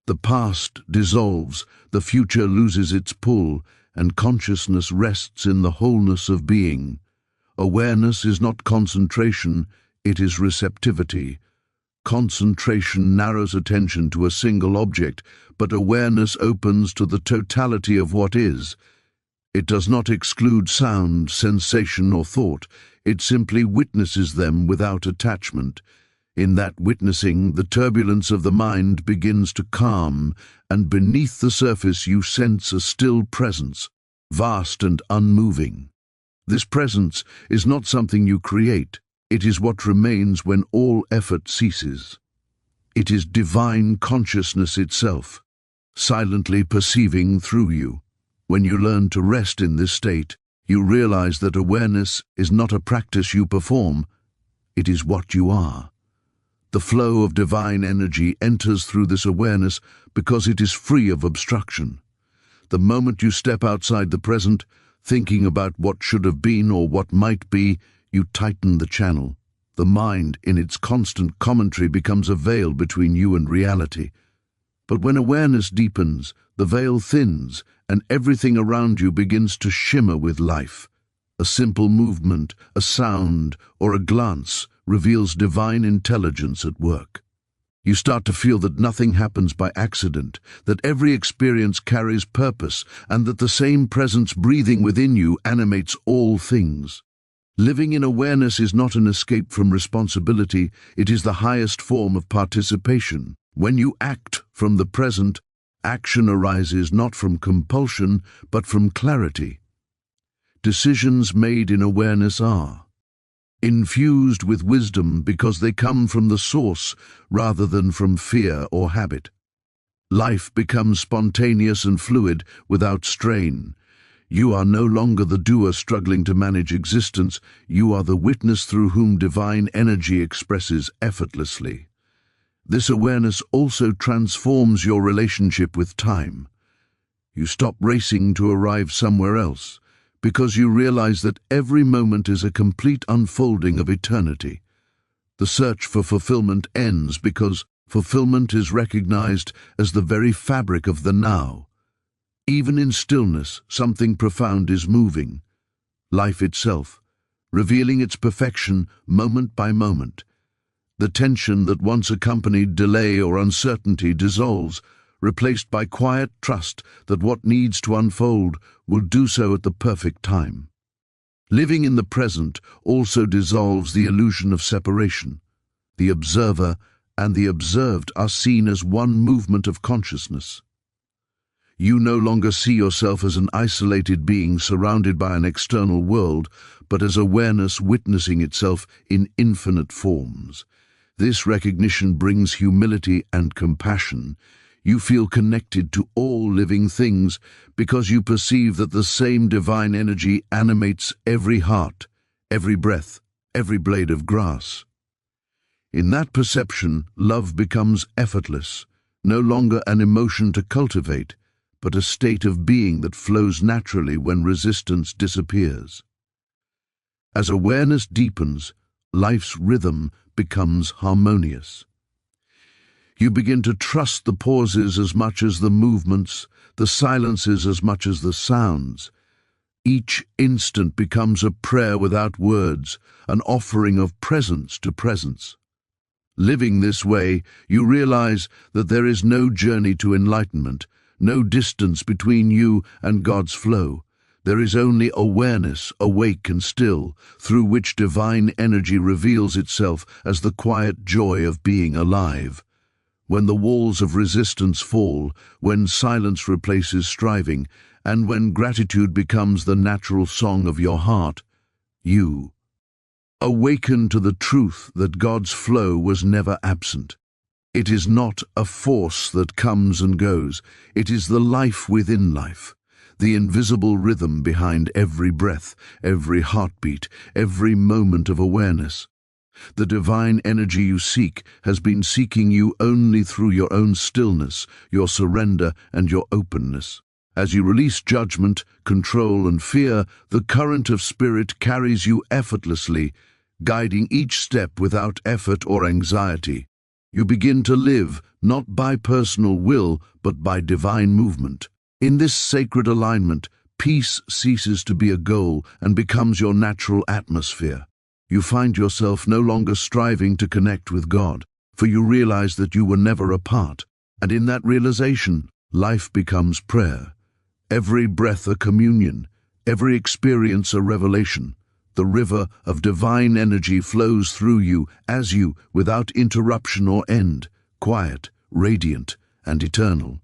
The past dissolves, the future loses its pull, and consciousness rests in the wholeness of being. Awareness is not concentration, it is receptivity. Concentration narrows attention to a single object, but awareness opens to the totality of what is. It does not exclude sound, sensation, or thought. It simply witnesses them without attachment. In that witnessing, the turbulence of the mind begins to calm, and beneath the surface you sense a still presence, vast and unmoving. This presence is not something you create, it is what remains when all effort ceases. It is divine consciousness itself, silently perceiving through you. When you learn to rest in this state, you realize that awareness is not a practice you perform, it is what you are. The flow of divine energy enters through this awareness because it is free of obstruction. The moment you step outside the present, thinking about what should have been or what might be, you tighten the channel. The mind, in its constant commentary, becomes a veil between you and reality. But when awareness deepens, the veil thins, and everything around you begins to shimmer with life. A simple movement, a sound, or a glance reveals divine intelligence at work. You start to feel that nothing happens by accident, that every experience carries purpose, and that the same presence breathing within you animates all things. Living in awareness is not an escape from responsibility, it is the highest form of participation. When you act from the present, action arises not from compulsion, but from clarity. Decisions made in awareness are infused with wisdom because they come from the source rather than from fear or habit. Life becomes spontaneous and fluid without strain. You are no longer the doer struggling to manage existence, you are the witness through whom divine energy expresses effortlessly. This awareness also transforms your relationship with time. You stop racing to arrive somewhere else, because you realize that every moment is a complete unfolding of eternity. The search for fulfillment ends because fulfillment is recognized as the very fabric of the now. Even in stillness, something profound is moving. Life itself, revealing its perfection moment by moment. The tension that once accompanied delay or uncertainty dissolves, replaced by quiet trust that what needs to unfold will do so at the perfect time. Living in the present also dissolves the illusion of separation. The observer and the observed are seen as one movement of consciousness. You no longer see yourself as an isolated being surrounded by an external world, but as awareness witnessing itself in infinite forms. This recognition brings humility and compassion. You feel connected to all living things because you perceive that the same divine energy animates every heart, every breath, every blade of grass. In that perception, love becomes effortless, no longer an emotion to cultivate, but a state of being that flows naturally when resistance disappears. As awareness deepens, life's rhythm becomes harmonious. You begin to trust the pauses as much as the movements, the silences as much as the sounds. Each instant becomes a prayer without words, an offering of presence to presence. Living this way, you realize that there is no journey to enlightenment, no distance between you and God's flow. There is only awareness, awake and still, through which divine energy reveals itself as the quiet joy of being alive. When the walls of resistance fall, when silence replaces striving, and when gratitude becomes the natural song of your heart, you awaken to the truth that God's flow was never absent. It is not a force that comes and goes, it is the life within life, the invisible rhythm behind every breath, every heartbeat, every moment of awareness. The divine energy you seek has been seeking you only through your own stillness, your surrender, and your openness. As you release judgment, control, and fear, the current of spirit carries you effortlessly, guiding each step without effort or anxiety. You begin to live, not by personal will, but by divine movement. In this sacred alignment, peace ceases to be a goal and becomes your natural atmosphere. You find yourself no longer striving to connect with God, for you realize that you were never apart. And in that realization, life becomes prayer. Every breath a communion, every experience a revelation. The river of divine energy flows through you as you, without interruption or end, quiet, radiant, and eternal.